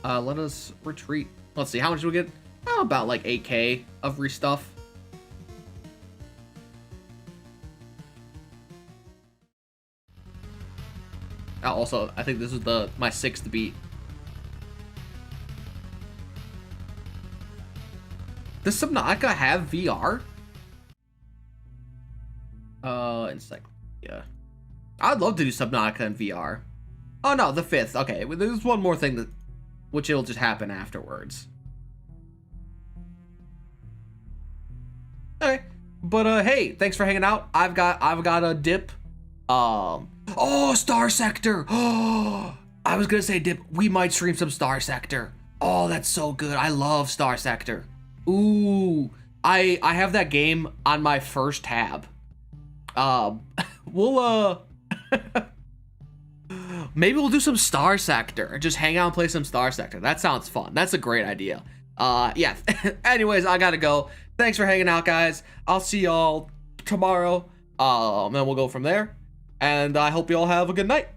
Let us retreat. Let's see, how much do we get? Oh, about like 8K of restuff. Also, I think this is my 6th beat. Does Subnautica have VR? Encyclopedia. I'd love to do Subnautica in VR. Oh no, the 5th. Okay, well, there's one more thing which it'll just happen afterwards. Okay, but hey, thanks for hanging out. I've got a dip. Oh, Star Sector. Oh, I was gonna say dip. We might stream some Star Sector. Oh, that's so good. I love Star Sector. Ooh, I have that game on my first tab. We'll maybe we'll do some Star Sector. Just hang out and play some Star Sector. That sounds fun. That's a great idea. Yeah. Anyways, I gotta go. Thanks for hanging out, guys. I'll see y'all tomorrow. And we'll go from there. And I hope you all have a good night.